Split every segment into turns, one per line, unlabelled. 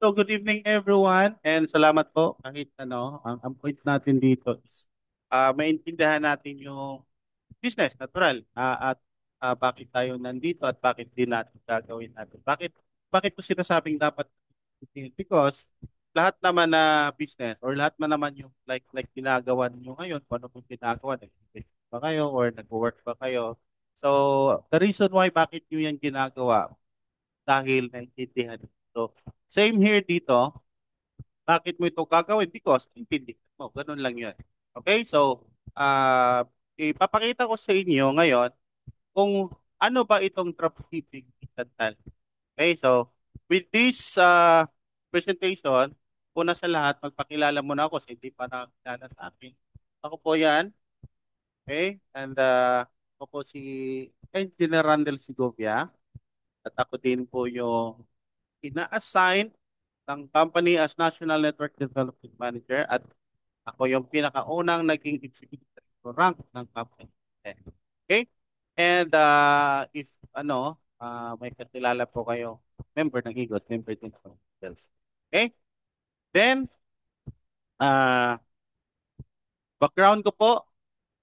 So good evening everyone and salamat po kahit ang point natin dito is maintindihan natin yung business natural at bakit tayo nandito at bakit din natin gagawin natin. Bakit ko sinasabing dapat because lahat naman na business or lahat man naman yung like ginagawa niyo ngayon, kung ano pong ginagawa, nag-invest ba kayo or nag-work ba kayo. So the reason why bakit niyo yan ginagawa dahil naintindihan. So same here dito. Bakit mo ito gagawin? Because intindihan mo. Ganun lang yun. Okay? So, ipapakita ko sa inyo ngayon kung ano ba itong dropshipping instantan. Okay? So, with this presentation, una sa lahat, magpakilala muna ako sa hindi pa nakakilala sa akin. Ako po yan. Okay? And ako po si Engineer Randall Segovia. At ako din po yung ina-assign ng company as National Network Development Manager at ako yung pinakaunang naging executive director rank ng company. Okay? And if may kakilala po kayo, member ng Eagles, member din ako ng Eagles. Okay? Then, uh, background ko po,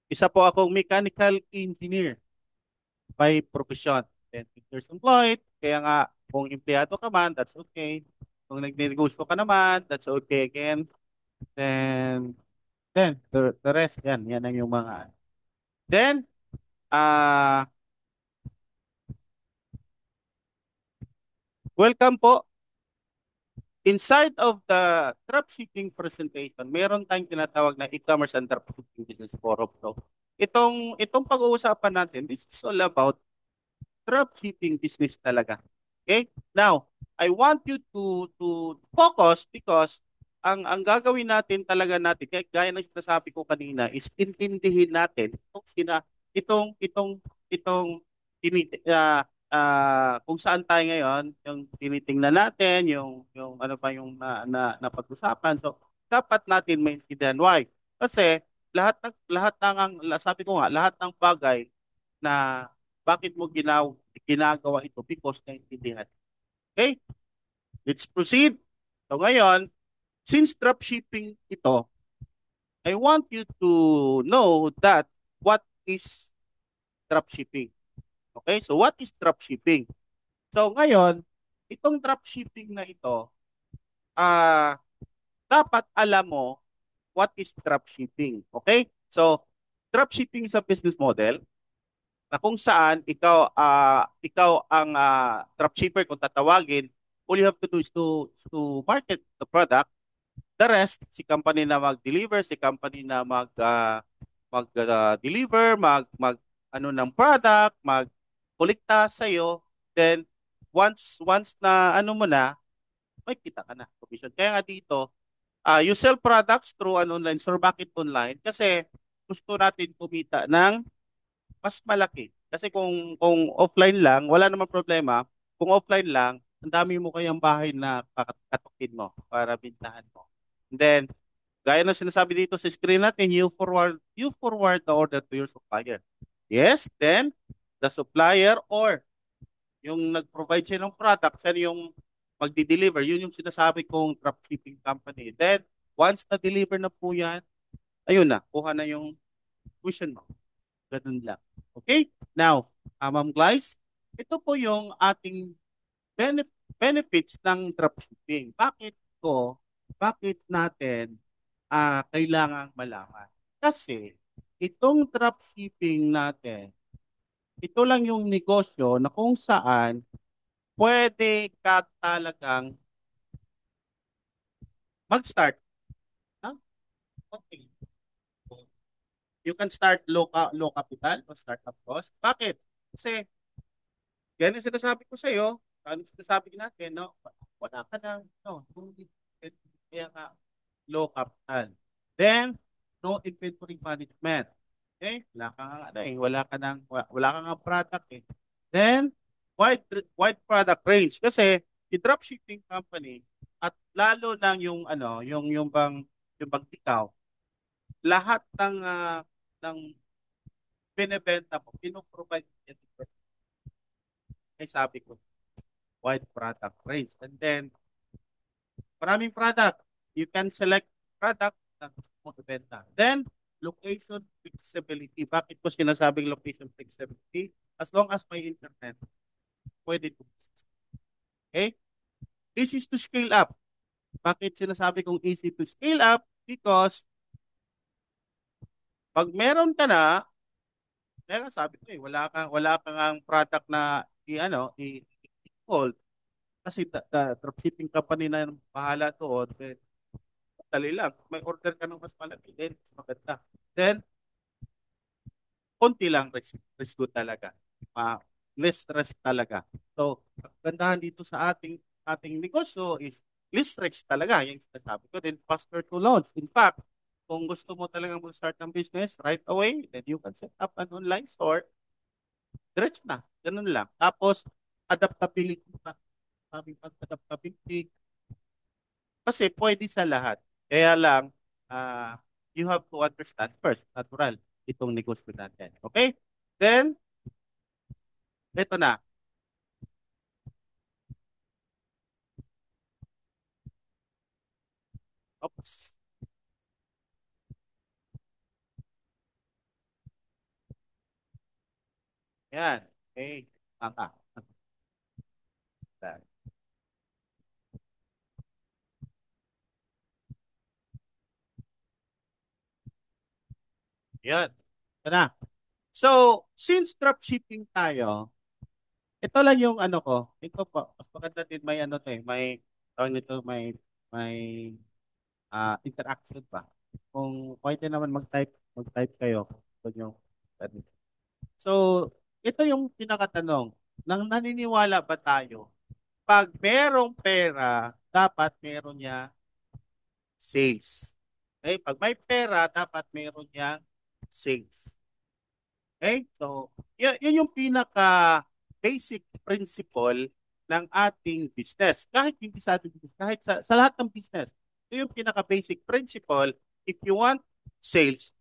isa po akong mechanical engineer by profession. 10 years employed, kaya nga kung empleyado ka man, that's okay. Kung nagnegosyo ka naman, that's okay again. Then the rest, yan ang yung mga. Then, uh, welcome po. Inside of the dropshipping presentation, meron tayong tinatawag na e-commerce and dropshipping business forum. So, itong pag-uusapan natin, this is all about dropshipping business talaga. Okay? Now, I want you to focus because ang gagawin natin talaga natin, kaya gaya ng sinasabi ko kanina, is intindihin natin itong kung saan tayo ngayon, yung tinitingnan natin, yung ano pa yung napag-usapan. So, dapat natin maintindihan why. Kasi sabi ko nga, lahat ng bagay na bakit mo ginagawa ito because naintindihan. Okay? Let's proceed. So ngayon, since dropshipping ito, I want you to know that what is dropshipping. Okay? So what is dropshipping? So ngayon, itong dropshipping na ito, ah dapat alam mo what is dropshipping. Okay? So dropshipping is a business model na kung saan ikaw ang dropshipper kung tatawagin, all you have to do is to market the product. The rest, si company na mag-deliver, si company na mag-deliver, mag ano ng product, mag-kolekta sa iyo, then once na ano mo na, may kita ka na commission. Kaya nga dito, you sell products through an online store. Bakit online? Kasi gusto natin kumita ng mas malaki. Kasi kung offline lang, wala namang problema. Kung offline lang, ang dami mo kayang bahay na katukin mo para bintahan mo. And then, gaya ng sinasabi dito sa screen natin, you forward the order to your supplier. Yes, then the supplier or yung nag-provide siya ng product, siya yung magdi-deliver. Yun yung sinasabi kong dropshipping company. Then, once na-deliver na po yan, ayun na, kuha na yung tuition mo. Ganun lang. Okay? Now, Ma'am Glyce, ito po yung ating benefits ng dropshipping. Bakit natin kailangang malaman? Kasi itong dropshipping natin, ito lang yung negosyo na kung saan pwede ka talagang mag-start. No? Okay. You can start low capital o startup cost. Bakit? Kasi yan yung sinasabi ko sa iyo, ano sinasabi natin, no? Wala ka nang, no, kaya nga, low capital. Then, no inventory management. Okay? Wala ka nga product eh. Then, wide product range. Kasi, yung dropshipping company, at lalo lang yung bang ikaw, lahat ng binebenta mo, pinoprovide yan. Ay sabi ko, wide product range. And then, Maraming product. You can select product na gusto mo ibenta. Then, location flexibility. Bakit ko sinasabing location flexibility? As long as may internet, pwede to business. Okay? This is to scale up. Bakit sinasabi kong easy to scale up? Because pag meron ka na, kaya nga sabi ko wala kang ang product na i-hold kasi dropshipping company na yung bahala doon. Then, dali lang. May order ka ng mas malaki, then mas maganda. Then, konti lang risk ko talaga. Uh, less risk talaga. So, ang gandahan dito sa ating negosyo is less risk talaga. Yung sinasabi ko. Then, faster to launch. In fact, kung gusto mo talagang mag-start ng business right away, then you can set up an online store. Diretso na. Ganun lang. Tapos, adaptability pa. Sabi pag adaptability, kasi pwede sa lahat. Kaya lang, uh, you have to understand first, natural, itong negosyo natin. Okay? Then, ito na. Oops. Yan. Okay. Tama. Yan. Ito na. So, since dropshipping tayo, ito lang yung ano ko. Ito po, mas maganda din may ano to eh, may tawag nito, may interaction pa. Kung pwede naman mag-type kayo. Kung yung, so, ito yung pinakatanong. Nang naniniwala ba tayo? Pag merong pera, dapat meron niya sales. Okay? Pag may pera, dapat meron niya sales. Okay? So, yun yung pinaka basic principle ng ating business. Kahit hindi sa ating business, kahit sa lahat ng business. Ito yung pinaka basic principle. If you want sales,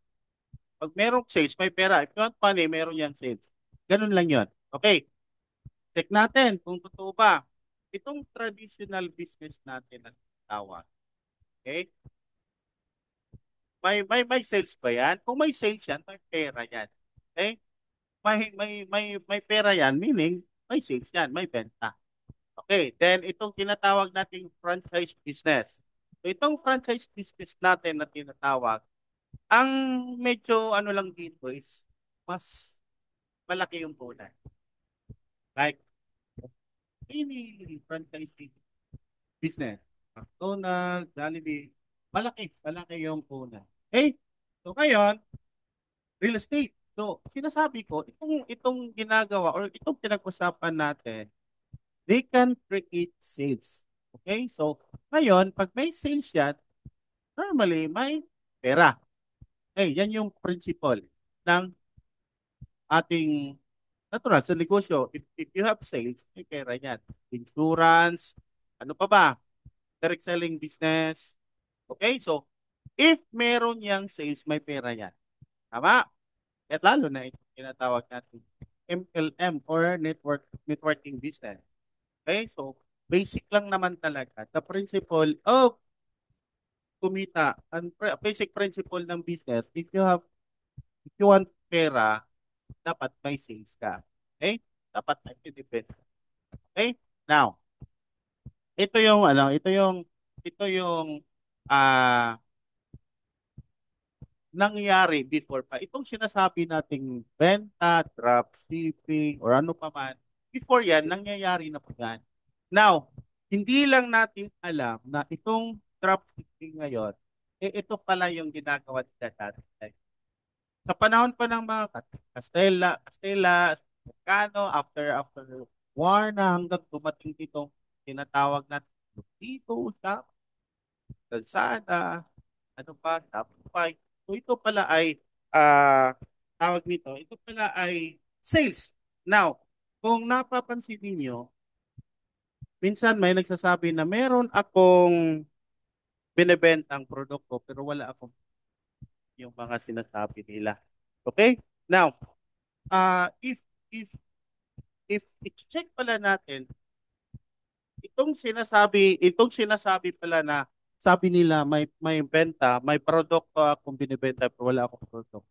pag merong sales, may pera. If you want money, meron yang sales. Ganun lang yun. Okay. Check natin kung totoo ba. Itong traditional business natin na tawag. Okay? May sales ba yan? Kung may sales yan, may pera yan. Okay? May pera yan, meaning may sales yan, may benta. Okay, then itong tinatawag nating franchise business. So itong franchise business natin na tinatawag, ang medyo ano lang dito is mas malaki yung punan. Like, any franchise business, McDonald's, Jollibee, malaki yung punan. Okay? So ngayon, real estate. So, sinasabi ko, itong ginagawa or itong pinag-usapan natin, they can create sales. Okay? So, ngayon, pag may sales yan, normally may pera. Okay, yan yung principle ng ating natural sa negosyo. If you have sales, may pera yan. Insurance, ano pa ba? Direct selling business. Okay? So, if meron yang sales, may pera yan. Tama? At lalo na ito tinatawag natin MLM or networking business. Okay? So, basic lang naman talaga. The principle of kumita, ang basic principle ng business, if you want pera, dapat may sales ka. Okay? Dapat may depend. Okay? Now, ito yung ah nangyari before pa. Itong sinasabi nating benta, drop shipping, or ano pa man, before yan, nangyayari na po yan. Now, hindi lang natin alam na itong drop shipping ngayon, ito pala yung ginagawa nila dati. Sa panahon pa ng mga Castella, Mercano, after war na hanggang dumating itong tinatawag na dito sa kalsada, ano pa, Shopify. So ito pala ay tawag nito, ito pala ay sales. Now, kung napapansin niyo, minsan may nagsasabi na meron akong binebentang produkto pero wala akong yung mga sinasabi nila. Okay? Now, uh, if if if i-check pala natin itong sinasabi pala na sabi nila may benta, may produkto akong binibenta pero wala akong produkto.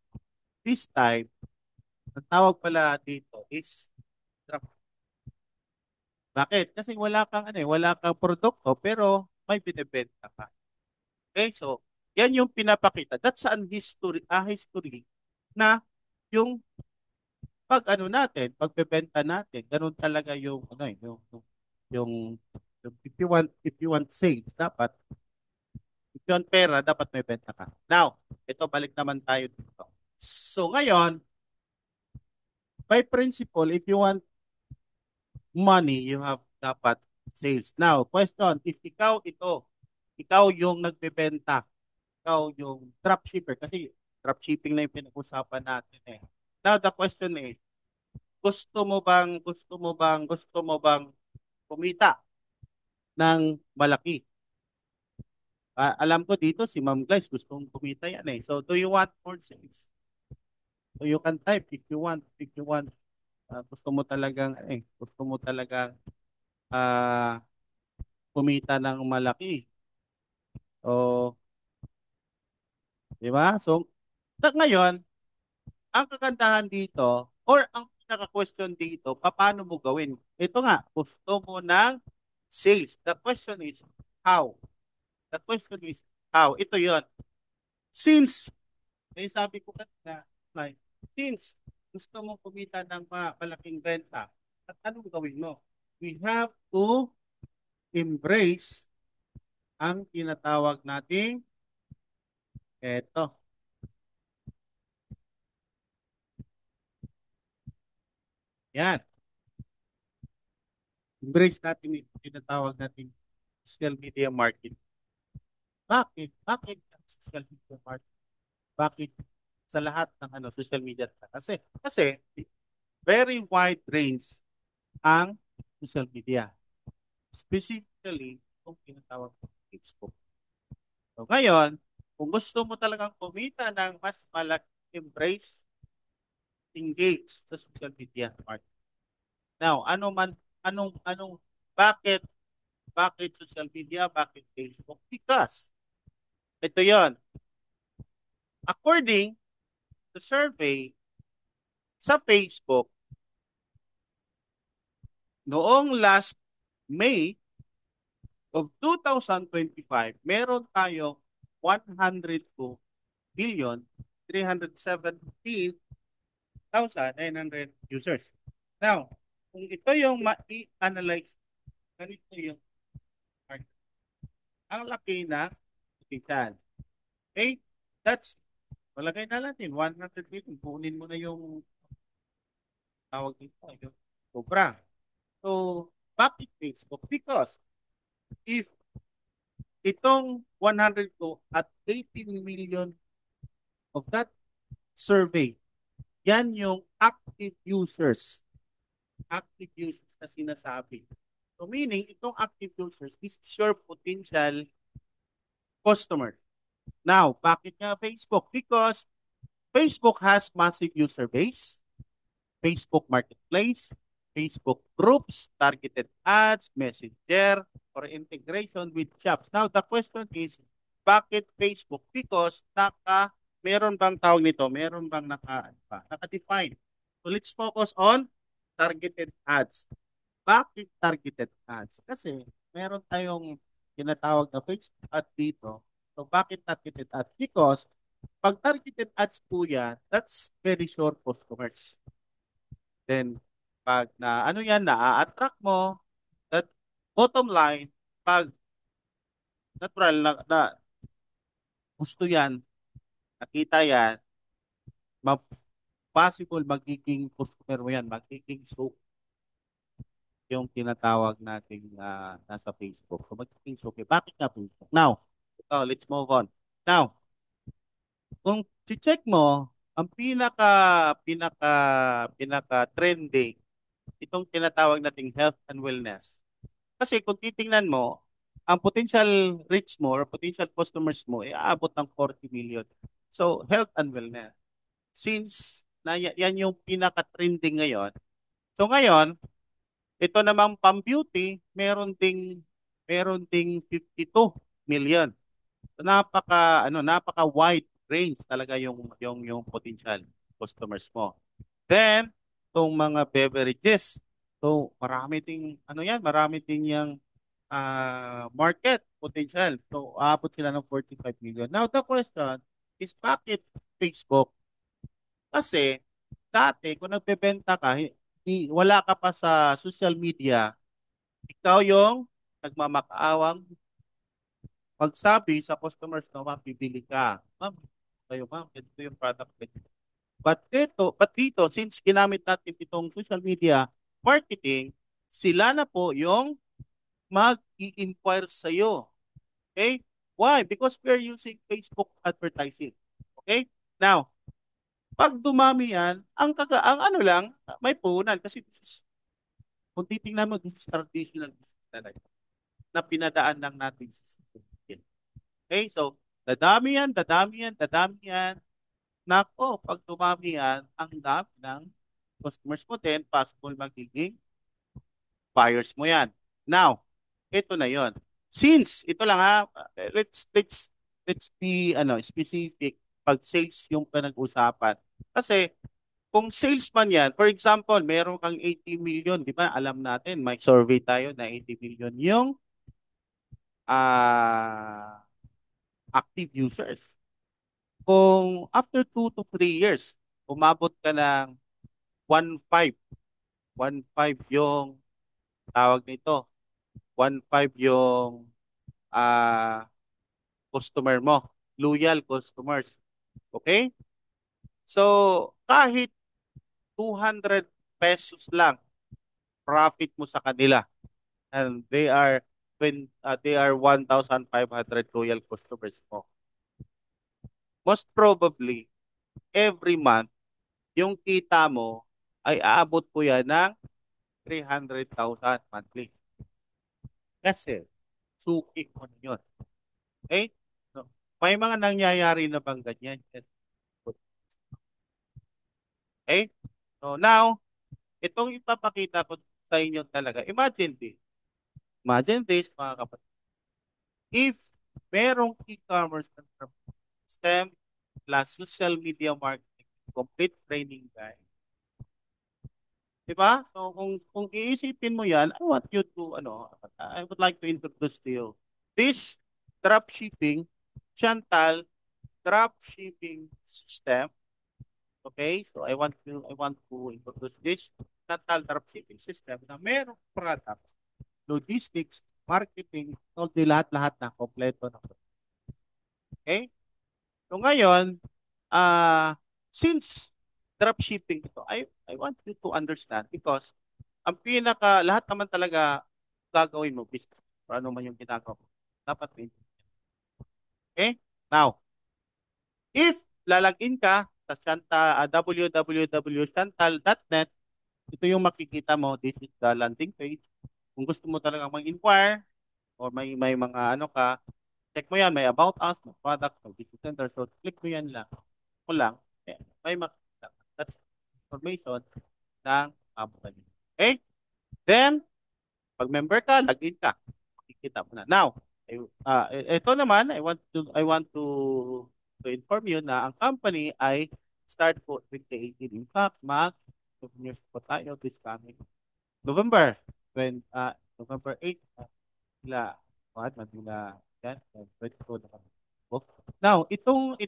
This time, ang tawag pala dito is drop. Bakit? Kasi wala kang produkto pero may binibenta ka. Okay? So, yan yung pinapakita. That's an history na yung pag ano natin, pagbebenta natin, ganun talaga yung ano yung, if you want sales, dapat if you want pera, dapat may benta ka. Now, ito balik naman tayo dito. So ngayon, by principle, if you want money, you have dapat sales. Now, question, if ikaw yung nagbebenta, ikaw yung dropshipper, kasi dropshipping na yung pinag-usapan natin eh. Now, the question is, gusto mo bang kumita ng malaki? Alam ko dito si Ma'am Glass gustong kumita yan eh. So, do you want more sales? So, you can type if you want, gusto mo talagang ah, kumita ng malaki. O, di ba? So, ngayon, ang kagandahan dito, or ang pinaka-question dito, paano mo gawin? Ito nga, gusto mo ng sales. The question is, how? The question is, how? Ito yon. Since, sabi ko kanina, like, since gusto mo kumita ng malaking benta, at anong gawin mo? We have to embrace ang tinatawag nating eto. Yan. Embrace natin yung tinatawag nating social media marketing. Bakit? Bakit ang social media marketing? Bakit sa lahat ng social media? Kasi very wide range ang social media. Specifically, kung tinatawag ng Facebook. So ngayon, kung gusto mo talagang kumita ng mas malaki, embrace, engage sa social media marketing. Now, bakit social media, bakit Facebook? Because, ito yon. According to survey sa Facebook, noong last May of 2025, meron tayong 102,317,900 users. Now, kung ito yung ma-analyze, ganito yung market. Ang laki na potential. Okay? That's, malagay na natin, 100 million. Kunin mo na yung tawag dito, yung sobra. So, bakit Facebook? Because if itong 100 ko at 18 million of that survey, yan yung active users. Active users na sinasabi. So meaning, itong active users, this is your potential customer. Now, bakit nga Facebook? Because Facebook has massive user base, Facebook Marketplace, Facebook Groups, targeted ads, Messenger, or integration with shops. Now, the question is, bakit Facebook? Because meron bang tawag nito? Meron bang naka-define? So, let's focus on targeted ads. Bakit targeted ads? Kasi meron tayong tinatawag na Facebook ad dito. So, bakit targeted ads? Because pag targeted ads po yan, that's very sure customers. Then, pag na-attract mo, that bottom line, pag natural na gusto yan, nakita yan, possible magiging customer mo yan, magiging so yung tinatawag nating nasa Facebook. So, magiging so, okay. Bakit nga Facebook? Now, let's move on. Now, kung check mo, ang pinaka trending itong tinatawag nating health and wellness. Kasi kung titingnan mo, ang potential reach mo or potential customers mo ay aabot ng 40 million. So, health and wellness. Since yan yung pinaka-trending ngayon, so ngayon, Ito namang pang-beauty, meron ding 52 million. So, napaka wide range talaga yung potential customers mo. Then, itong mga beverages. So, marami ding yung market potential. So, aabot sila ng 45 million. Now, the question is bakit Facebook? Kasi, dati, kung nagbebenta ka, wala ka pa sa social media, ikaw yung nagmamakaawang magsabi sa customers na mapibili ka. Ma'am, kayo ma'am, ito yung product. But dito, since ginamit natin itong social media marketing, sila na po yung mag-i-inquire sa iyo. Okay? Why? Because we're using Facebook advertising. Okay? Now, pag dumami yan, ang ano lang, may puhunan kasi kung titingnan mo, this is traditional business talaga na pinadaan lang natin sa social media. Okay? So, dadami yan. Nako, pag dumami yan, ang dami ng customers mo din, possible magiging buyers mo yan. Now, ito na yon. Since ito lang ha, let's be specific pag sales yung pinag-usapan. Kasi kung salesman yan, for example, meron kang 80 million, di ba? Alam natin, may survey tayo na 80 million yung ah active users. Kung after 2 to 3 years, umabot ka ng 1.5, 1.5 yung tawag nito, 1.5 yung ah customer mo, loyal customers. Okay? So, kahit 200 pesos lang profit mo sa kanila and they are 1,500 loyal customers mo. Most probably, every month, yung kita mo ay aabot po yan ng 300,000 monthly. Kasi, suki mo na yun. Okay? So, may mga nangyayari na bang ganyan? Yes. Okay? So now, itong ipapakita ko sa inyo talaga. Imagine this mga kapatid. If merong e-commerce system plus social media marketing, complete training guide. Diba? So kung iisipin mo yan, I would like to introduce to you this dropshipping, Chantal dropshipping system. Okay? So I want to introduce this Chantal dropshipping system na merong products, logistics, marketing, all the lahat-lahat na kompleto na. Okay? So ngayon, since dropshipping ito, I want you to understand because ang lahat naman talaga gagawin mo, business, or ano man yung ginagawa mo, dapat may. Okay? Now, if lalagin ka sa www.chantal.net, ito yung makikita mo, this is the landing page. Kung gusto mo talagang mag-inquire or may mga ano ka, check mo yan, may about us, may product, may business center. So, click mo yan lang. Mo lang, may makikita. That's information ng company. Okay? Then, pag member ka, login ka. Makikita mo na. Now, ito naman, I want to inform you na ang company ay start po with the 18. In fact, news po tayo this coming November, November 8, Manila, yan, 22 na kami. Now, itong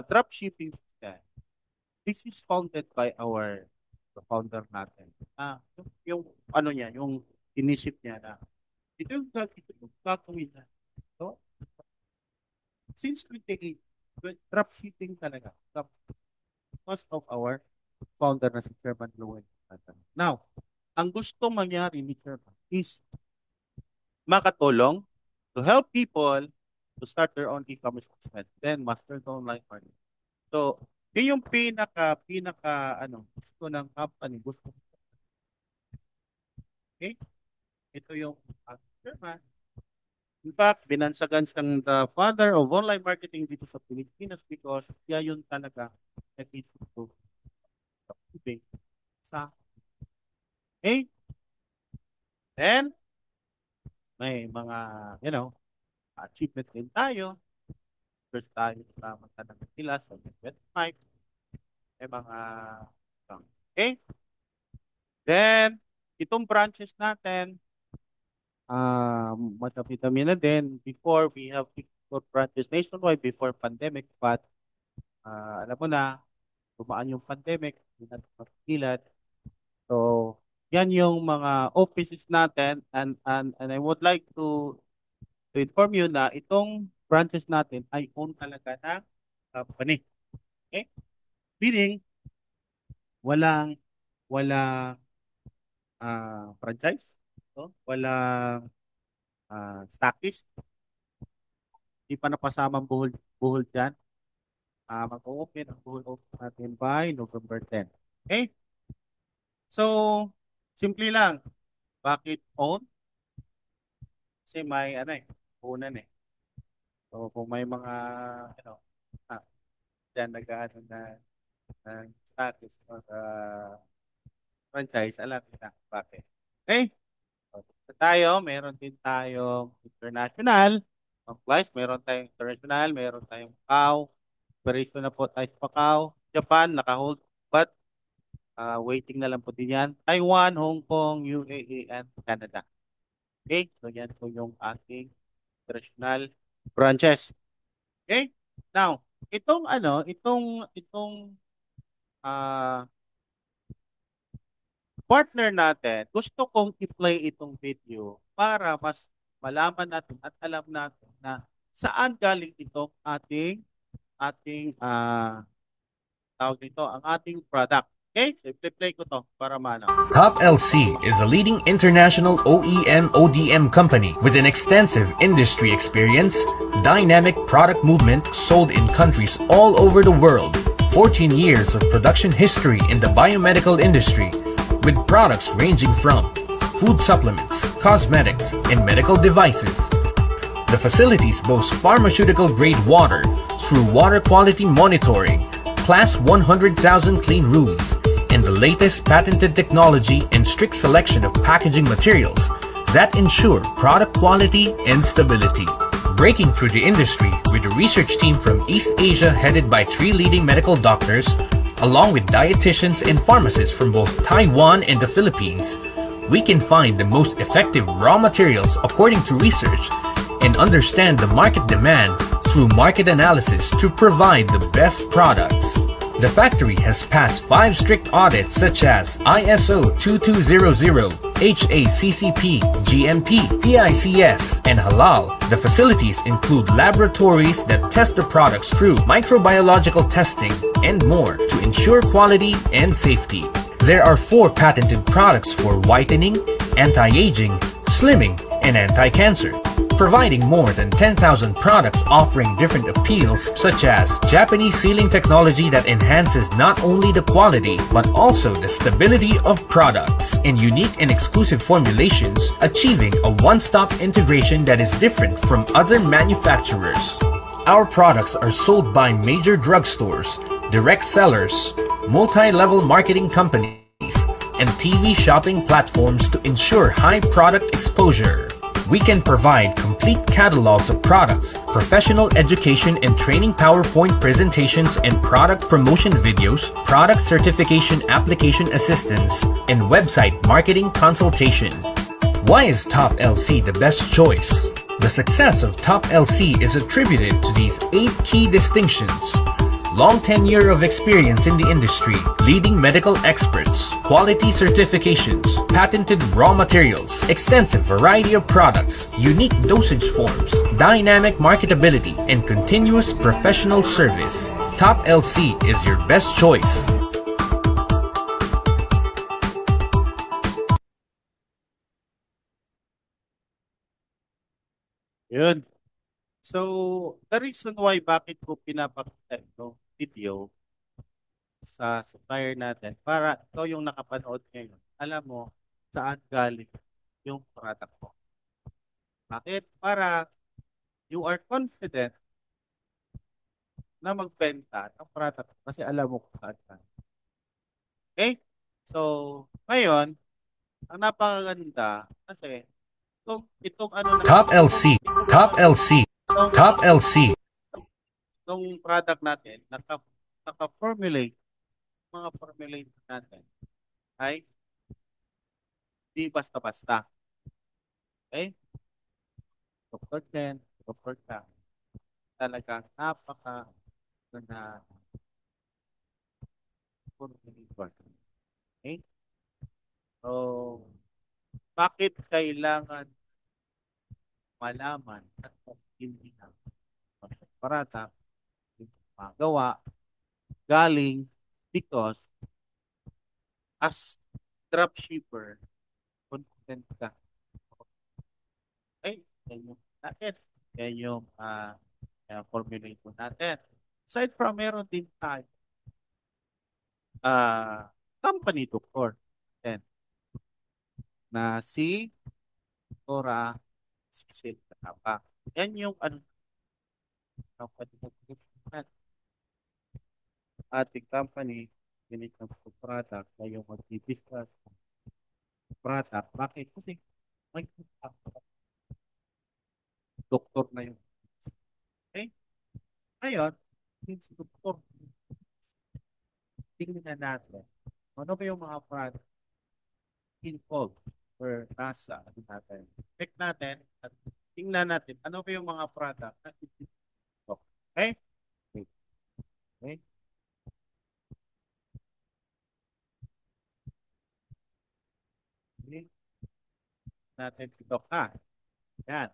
dropshipping system, this is founded by our founder natin. Yung ano niya, yung inisip niya na ito yung gagawin na. So, since 28, dropshipping talaga. Because of our founder na si Chairman Lowen. Now, ang gusto mangyari ni Chairman is makatulong to help people to start their own e-commerce business, then master the online marketing. So, yun yung gusto ng company. Okay? Ito yung chairman. In fact, binansagan siyang the father of online marketing dito sa Pilipinas because siya yun talaga nag-introduce sa. Okay? Then, may mga, you know, achievement din tayo. First tayo sa mata ng nila sa 2025. May mga, okay? Then, itong branches natin, madami-dami na din. Before, we have 54 branches nationwide before pandemic. But, alam mo na, tumaan yung pandemic, hindi natin mapigilan. So, yan yung mga offices natin and I would like to inform you na itong branches natin ay own talaga ng company. Okay? Meaning, walang walang franchise, no? Walang stockist, hindi pa napasamang buhol dyan. Mag-open ang buhol open natin by November 10. Okay? So, simple lang. Bakit own? Kasi may ano unan eh. So, kung may mga ah, dyan nag-ano ng stockist or franchise, alam nila bakit. Okay? So, tayo, meron din tayong international flights, meron tayong international, meron tayong Macau, operation na po tayo sa Macau, Japan, naka-hold, but waiting na lang po din yan. Taiwan, Hong Kong, UAE, and Canada. Okay? So, yan po yung ating international branches. Okay? Now, itong ah partner natin, gusto kong i-play itong video para mas malaman natin at alam natin na saan galing itong ating tawag nito, ang ating product. Okay? So, i-play ko to para mano.
Top LC is a leading international OEM ODM company with an extensive industry experience, dynamic product movement sold in countries all over the world, 14 years of production history in the biomedical industry, with products ranging from food supplements, cosmetics, and medical devices. The facilities boast pharmaceutical-grade water through water quality monitoring, Class 100,000 clean rooms, and the latest patented technology and strict selection of packaging materials that ensure product quality and stability. Breaking through the industry with a research team from East Asia headed by 3 leading medical doctors, along with dietitians and pharmacists from both Taiwan and the Philippines, we can find the most effective raw materials according to research and understand the market demand through market analysis to provide the best products. The factory has passed 5 strict audits such as ISO 2200, HACCP, GMP, PICS, and Halal. The facilities include laboratories that test the products through microbiological testing and more to ensure quality and safety. There are 4 patented products for whitening, anti-aging, slimming, and anti-cancer, providing more than 10,000 products offering different appeals such as Japanese sealing technology that enhances not only the quality but also the stability of products, and unique and exclusive formulations, achieving a one-stop integration that is different from other manufacturers. Our products are sold by major drugstores, direct sellers, multi-level marketing companies, and TV shopping platforms to ensure high product exposure. We can provide complete catalogs of products, professional education and training PowerPoint presentations and product promotion videos, product certification application assistance, and website marketing consultation. Why is Top LC the best choice? The success of Top LC is attributed to these 8 key distinctions: long tenure of experience in the industry, leading medical experts, quality certifications, patented raw materials, extensive variety of products, unique dosage forms, dynamic marketability, and continuous professional service. Top LC is your best choice.
Yun. So, the reason why bakit ko pinapakita ito video sa supplier natin para ikaw yung nakapanood ngayon, alam mo saan galing yung product mo. Bakit? Para you are confident na magbenta ng product kasi alam mo kung saan galing. Okay? So, ngayon, Ang napakaganda kasi itong ano na
Top LC, Top LC, Top LC.
itong product natin naka-formulate mga formulate natin ay di basta-basta. Okay? Dr. Chen, Dr. Ka, talagang napaka na formulator. Okay? So, bakit kailangan malaman at hindi ang parata magawa galing because as dropshipper, confident ka. Okay? Yan yung natin. Yan yung formulate po natin. Aside from meron din tayo company doctor then na si Dora Cecil Canapa. Yan yung company doctor ating company unit ng product na yung mag-discuss product. Bakit? Kasi may doktor na yung okay? Ngayon, yung doktor tingnan natin ano ba yung mga product involved or nasa ano natin. Check natin at tingnan natin ano ba yung mga product na okay? Okay? Natin ito ka. Yan.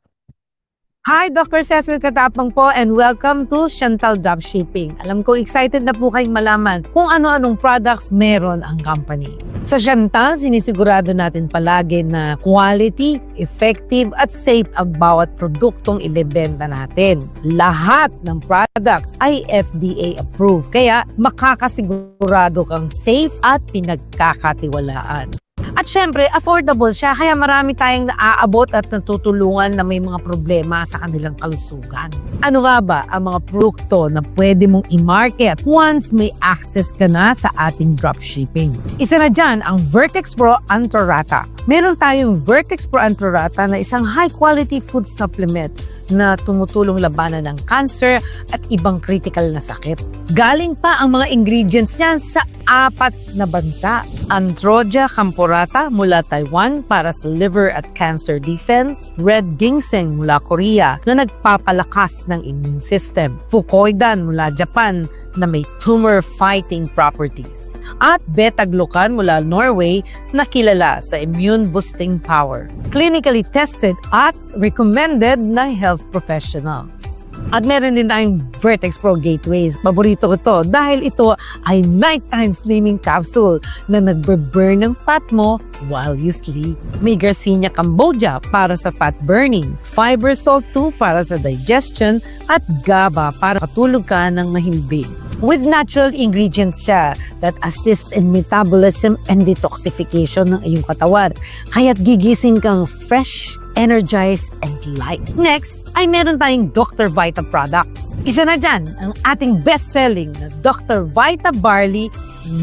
Hi, Dr. Cecil Katapang po and welcome to Chantal Dropshipping. Alam ko excited na po kayong malaman kung ano-anong products meron ang company. Sa Chantal, sinisigurado natin palagi na quality, effective at safe ang bawat produktong ibebenta natin. Lahat ng products ay FDA approved, kaya makakasigurado kang safe at pinagkakatiwalaan. At syempre, affordable siya, kaya marami tayong naaabot at natutulungan na may mga problema sa kanilang kalusugan. Ano nga ba ang mga produkto na pwede mong i-market once may access ka na sa ating dropshipping? Isa na dyan ang Vertex Pro Antorata. Meron tayong Vertex Pro Antorata na isang high-quality food supplement na tumutulong labanan ng cancer at ibang critical na sakit. Galing pa ang mga ingredients niyan sa 4 na bansa. Androdia Camporata mula Taiwan para sa liver at cancer defense. Red Ginseng mula Korea na nagpapalakas ng immune system. Fucoidan mula Japan na may tumor-fighting properties. At Beta-Glucan mula Norway na kilala sa immune-boosting power. Clinically tested at recommended ng health professionals. At meron din tayong Vertex Pro Gateways. Paborito ko to dahil ito ay nighttime slimming capsule na nagbe-burn ng fat mo while you sleep. May Garcinia Cambogia para sa fat burning, Fiber Salt 2 para sa digestion, at GABA para katulog ka ng mahimbing. With natural ingredients siya that assist in metabolism and detoxification ng iyong katawan. Kaya't gigising kang fresh, energized, and light. Next, ay meron tayong Dr. Vita products. Isa na dyan ang ating best-selling na Dr. Vita Barley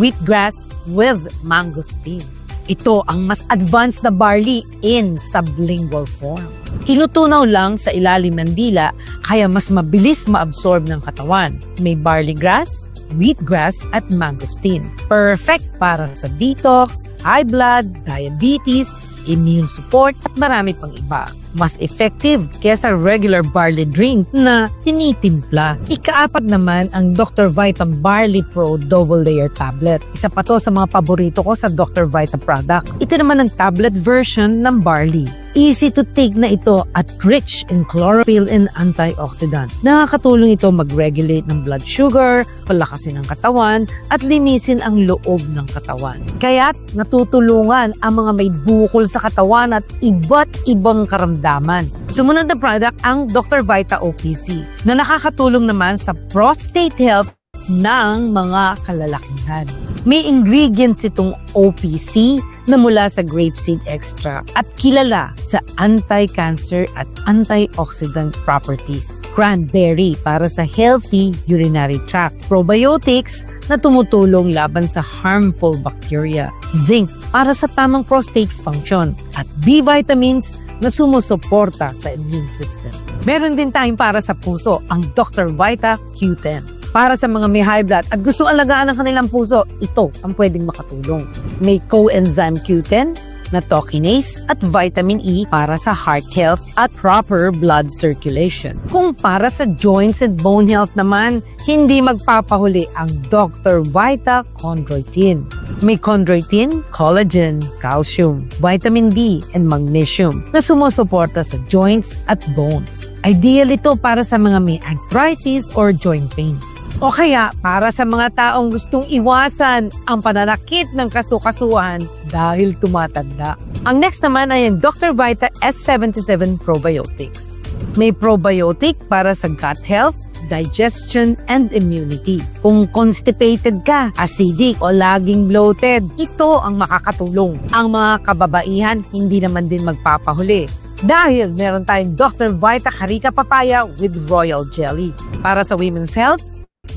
Wheatgrass with Mangosteen. Ito ang mas advanced na barley in sublingual form. Tinutunaw lang sa ilalim ng dila kaya mas mabilis maabsorb ng katawan. May barley grass, wheatgrass at mangosteen. Perfect para sa detox, high blood, diabetes, immune support at marami pang iba. Mas effective kesa regular barley drink na tinitimpla. Ika-4 naman ang Dr. Vita Barley Pro Double Layer Tablet. Isa pa to sa mga paborito ko sa Dr. Vita product. Ito naman ang tablet version ng barley. Easy to take na ito at rich in chlorophyll and antioxidant. Nakakatulong ito mag-regulate ng blood sugar, palakasin ang katawan, at linisin ang loob ng katawan. Kaya't natutulungan ang mga may bukol sa katawan at iba't ibang karamdaman. Sumunod na product ang Dr. Vita OPC na nakakatulong naman sa prostate health ng mga kalalakihan. May ingredients itong OPC na mula sa grapeseed extract at kilala sa anti-cancer at antioxidant properties. Cranberry para sa healthy urinary tract. Probiotics na tumutulong laban sa harmful bacteria. Zinc para sa tamang prostate function. At B vitamins na sumusuporta sa immune system. Meron din tayong para sa puso, ang Dr. Vita Q10. Para sa mga may high blood at gusto alagaan ang kanilang puso, ito ang pwedeng makatulong. May coenzyme Q10 na tokinase at vitamin E para sa heart health at proper blood circulation. Kung para sa joints and bone health naman, hindi magpapahuli ang Dr. Vita Chondroitin. May chondroitin, collagen, calcium, vitamin D, and magnesium na sumusuporta sa joints at bones. Ideal ito para sa mga may arthritis or joint pains. O kaya para sa mga taong gustong iwasan ang pananakit ng kasukasuhan dahil tumatanda. Ang next naman ay ang Dr. Vita S77 Probiotics. May probiotic para sa gut health, digestion, and immunity. Kung constipated ka, acidic o laging bloated, ito ang makakatulong. Ang mga kababaihan hindi naman din magpapahuli. Dahil meron tayong Dr. Vita Carica Papaya with Royal Jelly. Para sa women's health,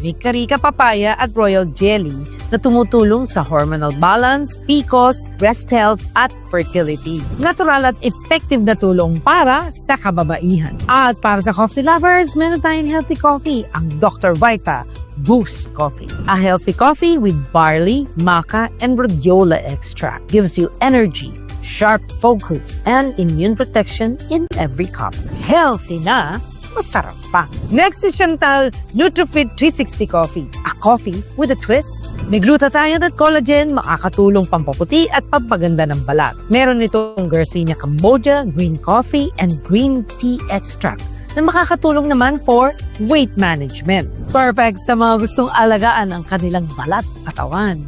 may Carica Papaya at Royal Jelly na tumutulong sa hormonal balance, PCOS, breast health, at fertility. Natural at effective na tulong para sa kababaihan. At para sa coffee lovers, meron tayong healthy coffee, ang Dr. Vita Boost Coffee. A healthy coffee with barley, maca, and rhodiola extract gives you energy, sharp focus, and immune protection in every cup. Healthy na, masarap pa. Next is Chantal NutriFit 360 Coffee. A coffee with a twist. May glutathione at collagen, makakatulong pampaputi at pampaganda ng balat. Meron itong Garcinia Cambogia, green coffee, and green tea extract na makakatulong naman for weight management. Perfect sa mga gustong alagaan ang kanilang balat at katawan.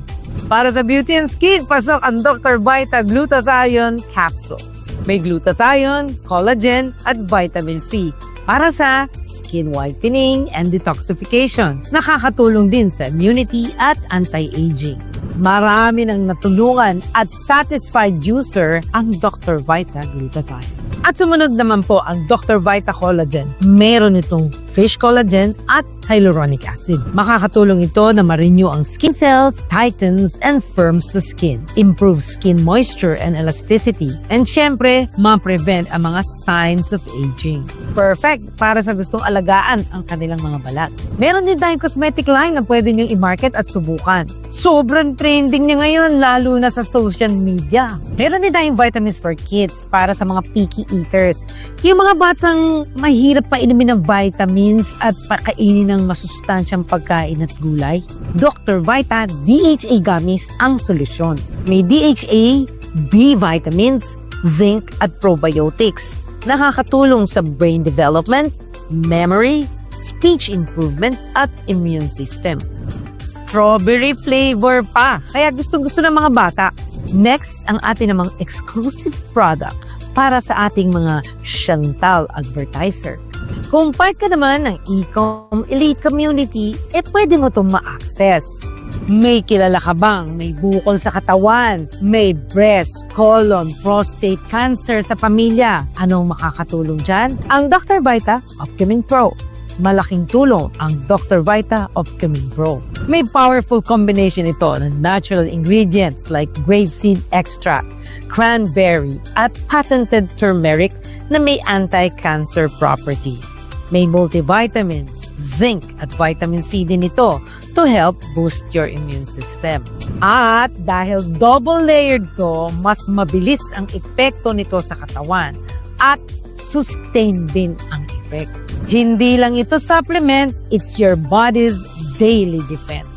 Para sa beauty and skin, pasok ang Dr. Vita Glutathione Capsules. May glutathione, collagen, at vitamin C para sa skin whitening and detoxification. Nakakatulong din sa immunity at anti-aging. Marami nang natulungan at satisfied user ang Dr. Vita Glutathione. At sumunod naman po ang Dr. Vita Collagen. Meron itong fish collagen at hyaluronic acid. Makakatulong ito na ma-renew ang skin cells, tightens, and firms the skin. Improves skin moisture and elasticity. And syempre, ma-prevent ang mga signs of aging. Perfect para sa gustong alagaan ang kanilang mga balat. Meron din tayong cosmetic line na pwede niyong i-market at subukan. Sobrang trending niya ngayon, lalo na sa social media. Meron din tayong vitamins for kids para sa mga picky eaters. Yung mga batang mahirap pa inumin ng vitamins at pakainin ng masustansyang pagkain at gulay. Dr. Vita DHA Gummies ang solusyon. May DHA, B vitamins, zinc at probiotics. Nakakatulong sa brain development, memory, speech improvement at immune system. Strawberry flavor pa, kaya gustong-gusto ng mga bata. Next, ang ating namang exclusive product para sa ating mga Chantal advertiser. Kung part ka naman ng Ecom Elite Community, pwede mo itong ma-access. May kilala ka bang may bukol sa katawan, may breast, colon, prostate cancer sa pamilya? Anong makakatulong dyan? Ang Dr. Vita Optimin Pro. Malaking tulong ang Dr. Vita Optimin Pro. May powerful combination ito ng natural ingredients like grapeseed extract, cranberry, at patented turmeric na may anti-cancer properties. May multivitamins, zinc, at vitamin C din ito to help boost your immune system. At dahil double-layered to, mas mabilis ang epekto nito sa katawan at sustain din ang effect. Hindi lang ito supplement, it's your body's daily defense.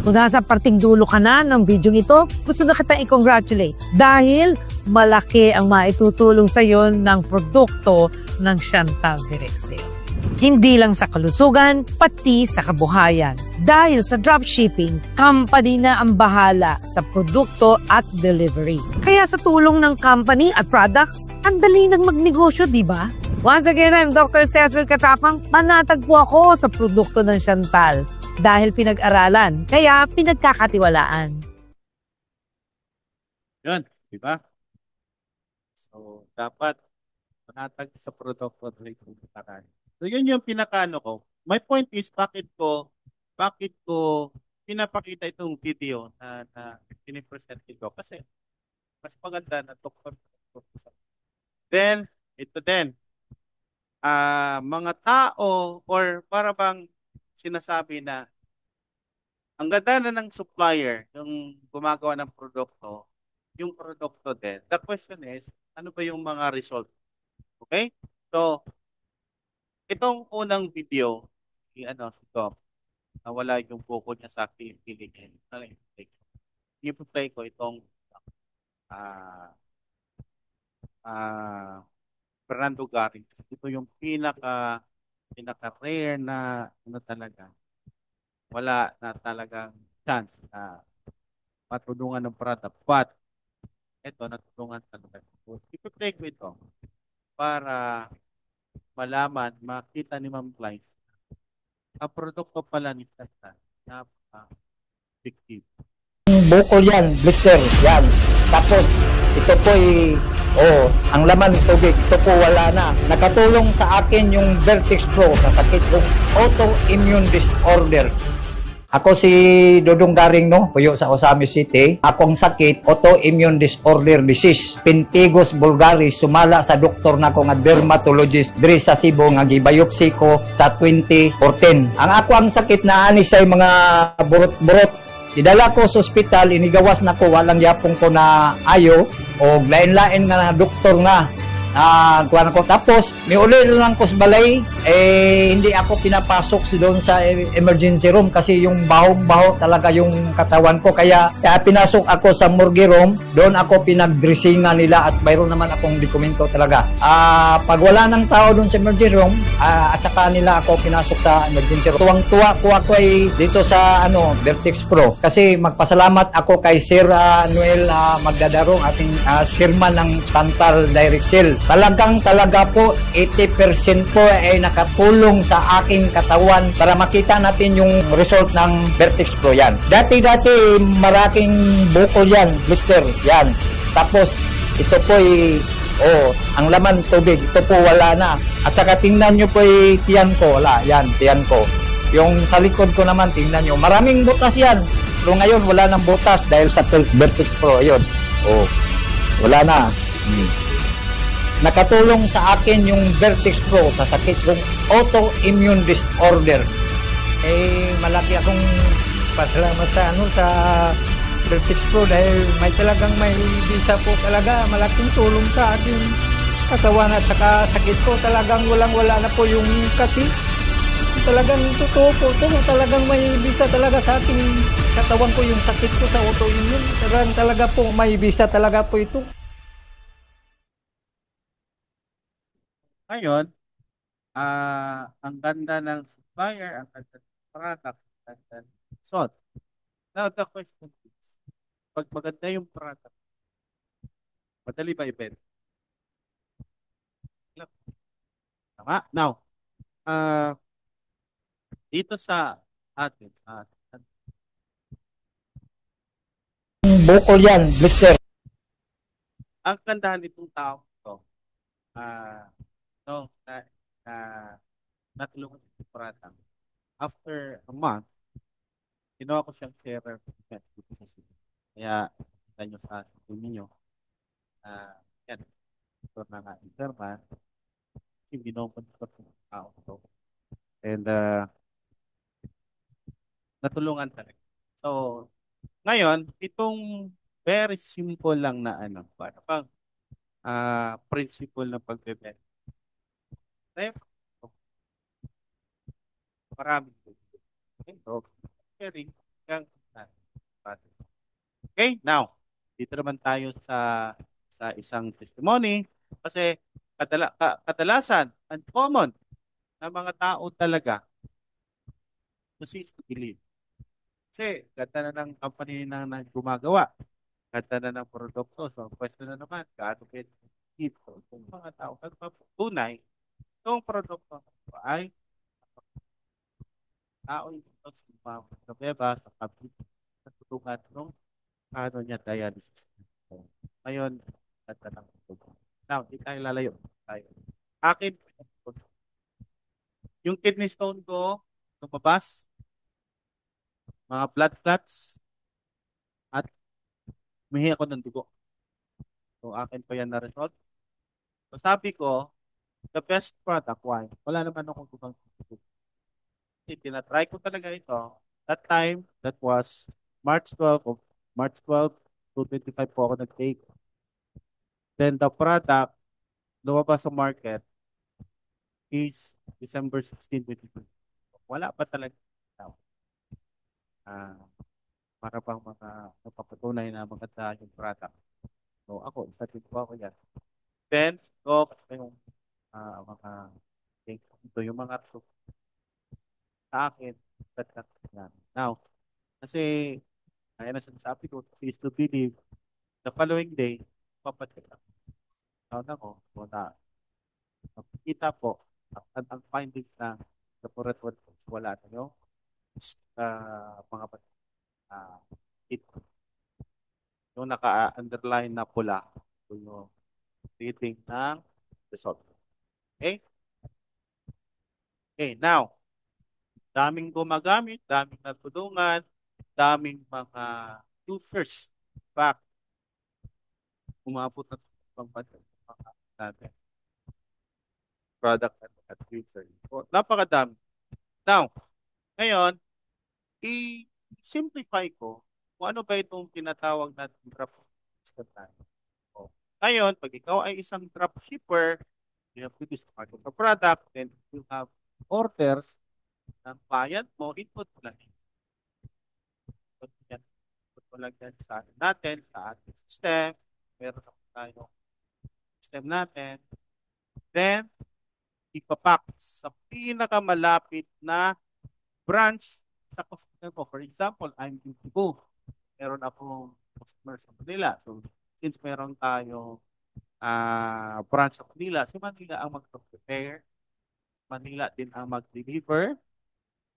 Kung nasa parting dulo ka na ng video ito, gusto na kitang i-congratulate dahil malaki ang maitutulong sa iyo ng produkto ng Chantal Direct Sales. Hindi lang sa kalusugan, pati sa kabuhayan. Dahil sa dropshipping, company na ang bahala sa produkto at delivery. Kaya sa tulong ng company at products, ang dali nang magnegosyo, di ba? Once again, I'm Dr. Cecil Katapang. Manatagpo ako sa produkto ng Chantal. dahil pinag-aralan, kaya pinagkakatiwalaan.
Yun, di ba? So, dapat panatag sa produkto rin kung karan. So, yun yung pinakaano ko. My point is, bakit ko pinapakita itong video na pinipresent ko? Kasi, mas maganda na doktor. Then, ito din, mga tao or para bang sinasabi na ang ganda na ng supplier, yung gumagawa ng produkto, yung produkto din. The question is, ano ba yung mga result? Okay? So, itong unang video, ano, si Tom, nawala yung buko niya sa kilig. I-play ko itong ah Fernando Garing. Kasi ito yung pinaka rare na ano talaga. Wala na talagang chance na matulungan ng product. But, ito, natulungan talaga. So, i-play ko ito para malaman, makita ni Ma'am Blythe, ang produkto pala ni Tata, napaka-effective.
Bukol yan, blister, yan. Tapos, ito po ang laman ng tubig, ito po wala na. Nakatulong sa akin yung Vertex Pro sa sakit kong autoimmune disorder. Ako si Dodong Garing, no, puyo sa Osami City. Akong sakit, autoimmune disorder disease. Pemphigus vulgaris, sumala sa doktor na ko nga dermatologist diri sa Cebu nga gibiopsy ko sa 2014. Ang ako ang sakit na ani say mga burot-burot. Idala ko sa ospital, inigawas na ko, walang yapong ko na ayo, o lain-lain nga na doktor nga, kuha ko. Tapos, may uli lang ko sa balay, hindi ako pinapasok doon sa emergency room kasi yung baho-baho talaga yung katawan ko. Kaya pinasok ako sa morgue room, doon ako pinagdressingan nila at mayroon naman akong dokumento talaga. Pag wala ng tao doon sa emergency room, at saka nila ako pinasok sa emergency room. Tuwang-tuwa ko ako dito sa Vertex Pro kasi magpasalamat ako kay Sir Noel Magdadarong, ating chairman ng Santal Direct Sale. Talaga po 80% po ay nakatulong sa aking katawan para makita natin yung result ng Vertex Pro yan. Dati maraming bukol yan, blister yan. Tapos ito po ang laman tubig, ito po wala na. At saka tingnan nyo po tiyan ko, wala yan, tiyan ko. Yung sa likod ko naman, tingnan nyo, maraming butas yan. Pero ngayon wala nang butas dahil sa Vertex Pro, ayun. Wala na. Nakatulong sa akin yung Vertex Pro sa sakit kong autoimmune disorder. Malaki akong pasalamat sa Vertex Pro dahil may visa po talaga, malaking tulong sa aking katawan at saka sakit ko. Talagang walang-wala na po yung kati. Talagang totoo po, talagang may visa talaga sa aking katawan ko yung sakit ko sa autoimmune. Talaga po may visa talaga po ito.
Ngayon, ang ganda ng supplier, ang ganda ng product, ang ganda ng result. Now, the question is, pag maganda yung product, madali ba i-benta? Tama? Now, dito sa atin,
Bukol yan, blister.
ang gandahan nitong tao to, no, na natulungan sa product. After a month, ginawa ko siyang sharer dito sa site. Kaya, kita nyo sa site ninyo, yan, ito na nga interman, kasi binomonitor ko ng tao to. And, natulungan talaga. So, ngayon, itong very simple lang na para pang principle ng pagbebenta. Marami. Okay, so, sharing yung okay, now, dito naman tayo sa isang testimony kasi kadalasan, uncommon na mga tao talaga to see is to believe. Kasi ganda na ng company na gumagawa. Ganda na ng produkto. So, ang question na naman, gaano kayo ito? Kung mga tao nagpapatunay, itong produkto ay tao ito sa beba, sa kapit, sa tutulungan nung ano niya, dialysis. So, ngayon, ganda ng tubo. Now, di tayo lalayo. Tayo. Akin, yung kidney stone ko, lumabas, mga blood clots, at humihi ako ng dugo. So, akin pa yan na result. So, sabi ko, the best product, why? Wala naman akong dugang dugo. Tinatry ko talaga ito. That time, that was March 12, 2025 po ako nag-take. Then the product, lumabas sa market is December 16, 2020. Wala pa talaga. Ah, para bang mga napapatunay na maganda yung product. So ako, isa din po ako yan. Then, so, yung mga ito yung mga results sa akin. Yan. Now, kasi, kaya na sinasabi ko, is to believe, the following day, papacheck up. Now na ko, wala. Kita po, ang findings ng laboratory, wala na yung mga uh, it, yung naka-underline na pula, yung reading ng result. Okay? Okay, now, daming gumagamit, daming natulungan, daming mga users. In fact, umabot na pang mga natin. Product at user. So, napakadami. Now, ngayon, i-simplify ko kung ano ba itong tinatawag natin dropshipper natin. So, ngayon, pag ikaw ay isang dropshipper, you have to discard the product, then you have orders ng client mo, input mo lang. Input mo lang yan sa natin, sa ating system. Meron na tayo system natin. Then, ipapack sa pinakamalapit na branch sa customer mo. For example, I'm in Cebu. Meron akong customer sa Manila. So, since meron tayo branch sa Manila, si Manila ang mag-prepare. Manila din ang mag-deliver.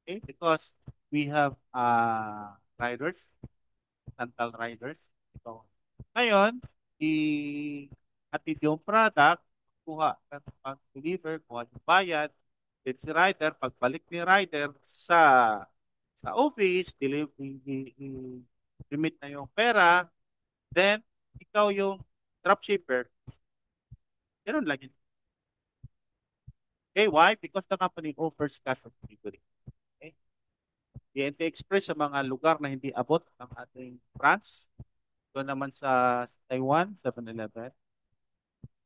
Okay? Because we have riders, rental riders. So, ngayon, i-atid yung product, kuha, pag-deliver, kuha yung bayad, then si rider, pagbalik ni rider sa office, remit na yung pera, then ikaw yung dropshipper. Ganun lang yun. Okay, why? Because the company offers cash on delivery. Okay? TNT Express sa mga lugar na hindi abot ang ating branch. Doon naman sa Taiwan, 7-Eleven.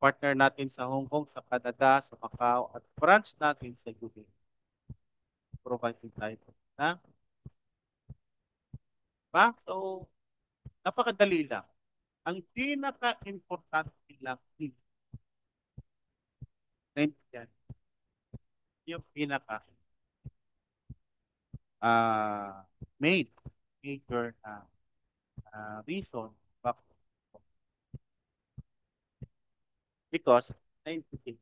Partner natin sa Hong Kong, sa Canada, sa Macau, at branch natin sa UK. Providing tayo na. Diba? So, napakadali lang. Ang pinaka-importante lang yan, yung pinaka main major reason bakit because 90.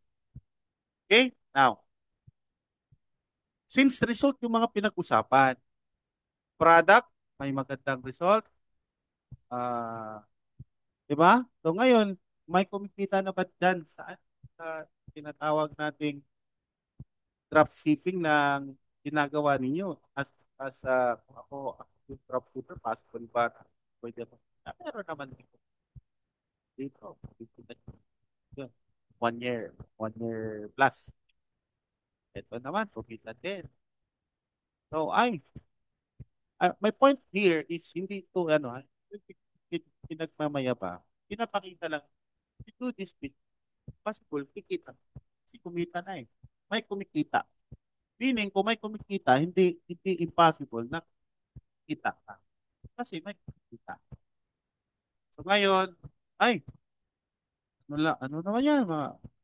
Okay? Now, since result yung mga pinag-usapan, product, may magandang result, di ba? So ngayon, may kumikita na ba dyan sa tinatawag nating dropshipping na ginagawa ninyo kung ako yung dropshipper, possible ba pwede ako? Pero naman dito, yun, 1 year plus. Ito naman, kumita din. So, my point here is hindi ito, pinagmamaya ba? Pinapakita lang, you do this bit, possible, kikita. Kasi kumita na eh. May kumikita. Meaning, kung may kumikita, hindi impossible na kita ka. Kasi may kumikita. So, ngayon, ano naman yan?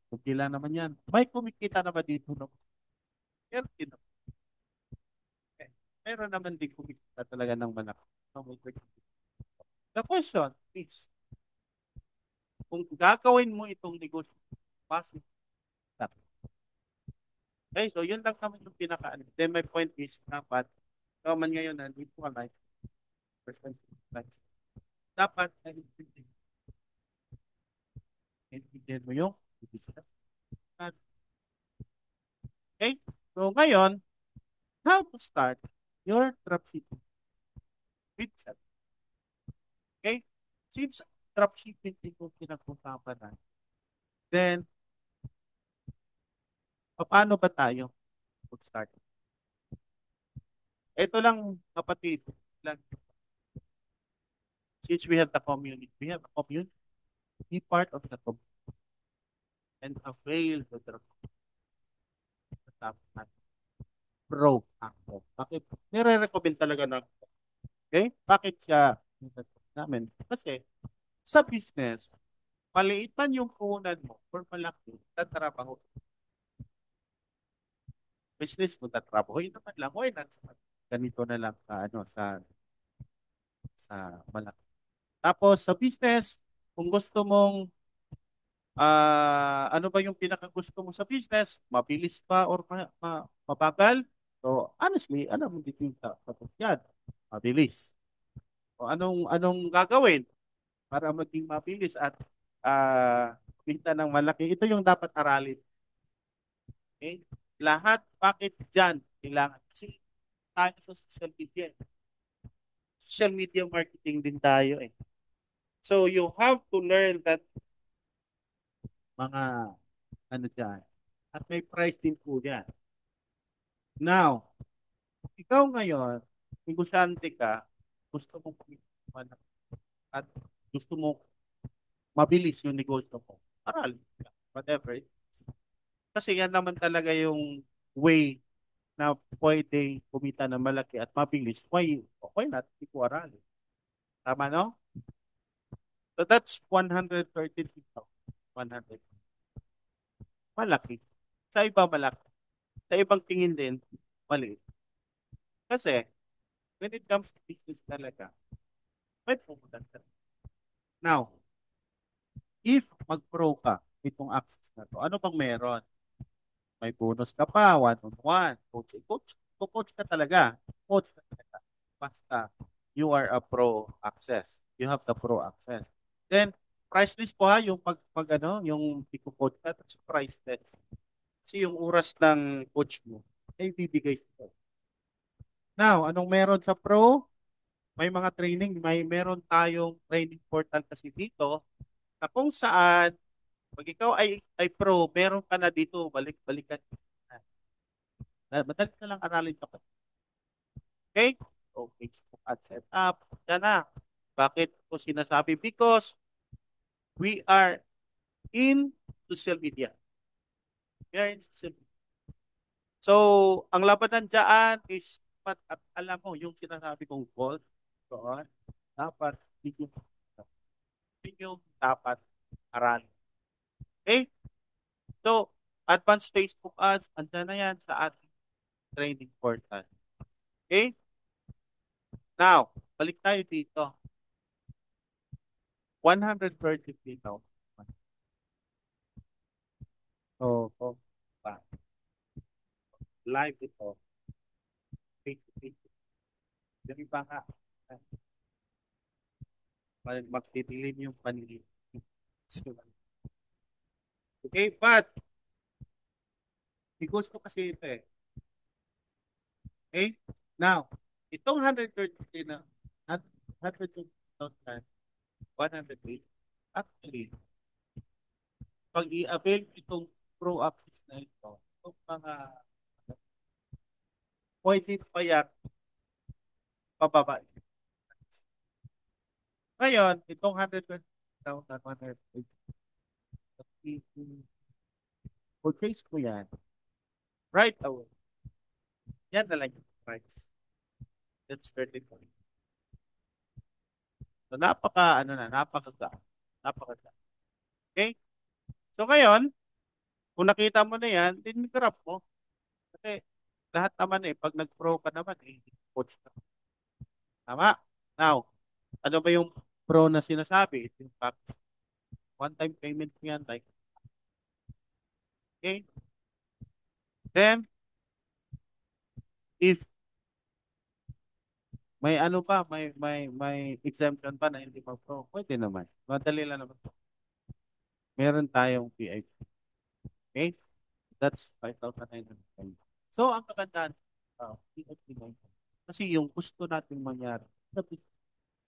Kukila naman yan. May kumikita na ba dito? No? Meron din naman. Okay. Meron naman din kumikita talaga ng malaki. The question is, kung gagawin mo itong negosyo, possible. Okay, so yun lang naman yung pinaka. Then my point is, dapat ikaw man ngayon nandito ka life, person life, dapat naiintindihan mo yung business. Okay? So ngayon, how to start your dropshipping business. Okay? Since dropshipping din yung pinag-usapan natin, then, paano ba tayo mag-start? Ito lang, kapatid, lang. Since we have the community, be part of the community and avail the dropshipping. Pro ako. Bakit? Nire-recommend talaga na, okay? Bakit siya namin? Kasi, sa business, maliit man yung puhunan mo or malaki, tatrabaho. Business mo tatrabaho, yun naman lang. Why not? Ganito na lang ano, sa malaki. Tapos sa business, kung gusto mong ano ba yung pinaka gusto mo sa business? Mabilis pa or mabagal? So, honestly, alam mo dito yung tapos yan. Mabilis. O anong gagawin para maging mabilis at kumita ng malaki? Ito yung dapat aralin. Okay? Lahat, bakit dyan? Kailangan. Kasi tayo sa social media. Social media marketing din tayo eh. So, you have to learn that mga ano dyan. At may price din po dyan. Now, ikaw ngayon, negosyante ka, gusto mong kumita at gusto mo mabilis yung negosyo mo. Aralin ka. Whatever it is. Kasi yan naman talaga yung way na pwede kumita ng malaki at mabilis. Why not? Hindi ko aralin. Tama, no? So that's 130,000. 100. Malaki. Sa iba malaki. Sa ibang tingin din, maliit. Kasi, when it comes to business talaga, may pumunta ka. Now, if mag-pro ka itong access na to, ano bang meron? May bonus ka pa, one-on-one, coach ka talaga. Coach ka talaga. Basta, you are a pro access. You have the pro access. Then, price list po ha, yung yung coach ka, tapos price list. Kasi yung oras ng coach mo, ay bibigay sa'yo. Now, anong meron sa pro? May mga training, meron tayong training portal kasi dito na kung saan pag ikaw ay pro, meron ka na dito, balik-balikan. Madali na lang aralin ka pa. Okay? So, Facebook ad setup. Yan na. Bakit ko sinasabi? Because we are in social media. We are in social media. So, ang labanan dyan is at alam mo, yung sinasabi kong goal doon, dapat yung dapat aralin. Okay? So, advanced Facebook ads, andyan na yan sa ating training portal. Okay? Now, balik tayo dito. 133,000. So, live ito. Face to face. Dami pa nga. Magtitilim yung panili. Okay, but gusto kasi ito eh. Okay? Now, itong 130 na 130,000 108 actually pag i-avail itong pro access na ito itong mga pwede pa yan pababa. Ngayon, itong 120,000 purchase ko yan right away. Yan na lang yung price. That's 30 points. So, napakagaan. Okay? So, ngayon, kung nakita mo na yan, din-grab mo. Kasi, lahat naman pag nag-pro ka naman, coach ka. Tama? Now, ano ba yung pro na sinasabi? Ito yung package. One-time payment mo yan. Like, okay? Then, if May ano pa, may exemption pa na hindi mag-pro. Pwede naman. Madali lang naman. Meron tayong VIP. Okay? That's 5,900. So, ang kagandahan, VIP na ito. Kasi yung gusto nating mangyari,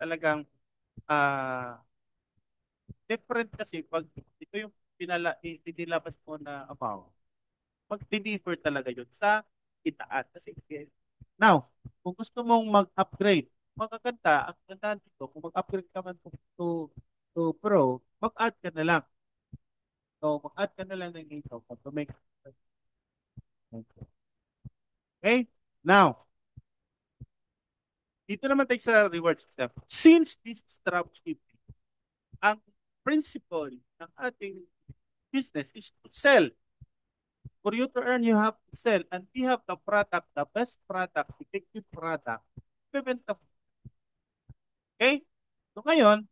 talagang ah different kasi pag ito yung inilabas mo na amount, mag-deliver talaga yun sa kitaan. Kasi, now, kung gusto mong mag-upgrade, magaganda, ang ganda dito, kung mag-upgrade ka man to Pro, mag-add ka na lang. So, mag-add ka na lang ng income to make. Okay? Now, dito naman tayo sa reward system. Since this is dropshipping, ang principle ng ating business is to sell. For you to earn, you have to sell. And we have the product, the best product, effective product, bebenta mo. Okay? So ngayon,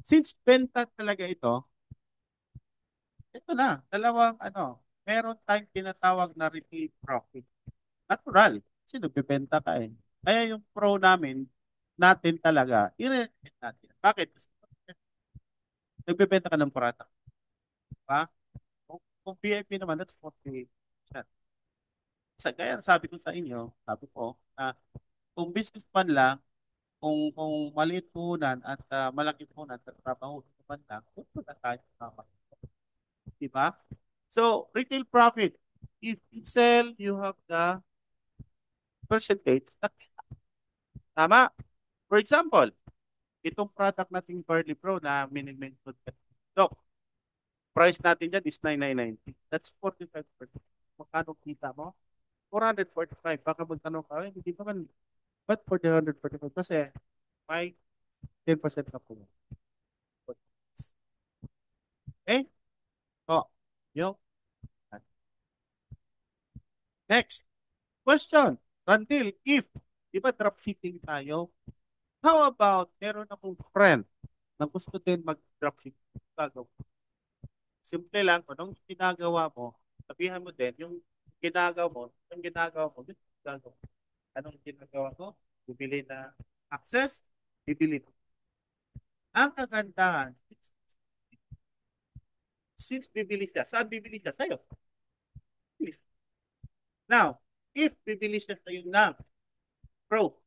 since benta talaga ito na, dalawang meron tayong tinatawag na retail profit. Natural, kasi nagbebenta ka eh. Kaya yung pro natin talaga, i-rent natin. Bakit? Kasi nagbebenta ka ng product. Diba? Kung VIP naman, that's 48. Kaya sabi ko sa inyo, sabi ko, na kung business man lang, kung maliit puhunan at malaki puhunan at trabaho sa banda, kung na tayo tama. Diba? So, retail profit. If you sell, you have the percentage. Tama? For example, itong product nating Barley Pro na mini-mention. Look, price natin dyan is 9,990. That's 45%. Magkano kita mo? 445. Baka magtanong ka, hindi naman, ba't 445? Kasi may 10% na po. Okay? So, yung next question. Randil, if, di ba dropshipping tayo, how about, meron akong friend na gusto din mag-dropshipping. Simple lang, kung anong ginagawa mo, sabihan mo din, yung ginagawa mo, yun ginagawa mo. Anong ginagawa mo? Bibili na access, bibili mo. Ang kagandahan, since bibili siya, saan bibili siya? Sa'yo. Now, if bibili siya sa'yo ng Pro,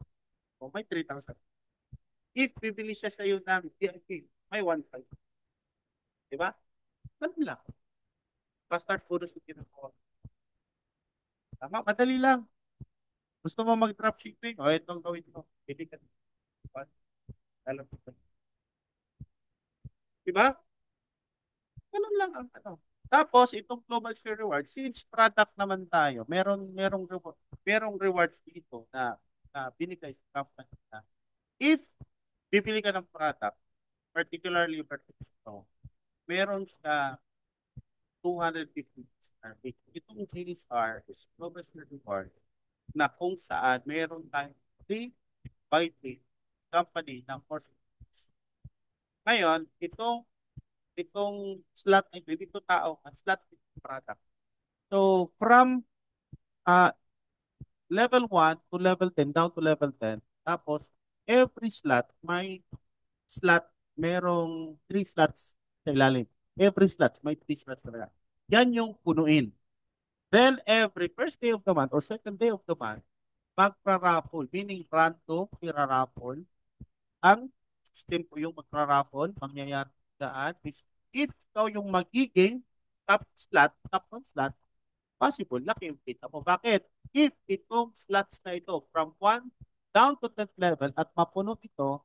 may 3,000. If bibili siya sa'yo ng VIP, may 1,500. Diba? Ganun lang. Pa-start bonus yung ginagawa. Tama, madali lang. Gusto mo mag-dropshipping? O, itong gawin mo. Bili ka. Alam ko. Diba? Ganun lang ang Tapos, itong global share reward, since product naman tayo, merong rewards dito na binigay sa company na if bibili ka ng product, particularly Vertex Pro, meron siya 250 star. Itong GSR is global share reward na kung saan meron tayong 3 by 3 company ng course. Ngayon, itong slot na dito tao, ang slot product. So, from level 1 to level 10, down to level 10, tapos, every slot, merong 3 slots sa ilalim. Every slot, may 3 slots talaga. Yan yung punuin. Then, every first day of the month or second day of the month, magpa-raffle, meaning random, ira-raffle. Ang system po yung magpa-raffle, mangyayari daan is if ikaw yung magiging top ng slot, possible, laki yung kita mo. Bakit? If itong slots na ito from 1 down to 10th level at mapuno ito,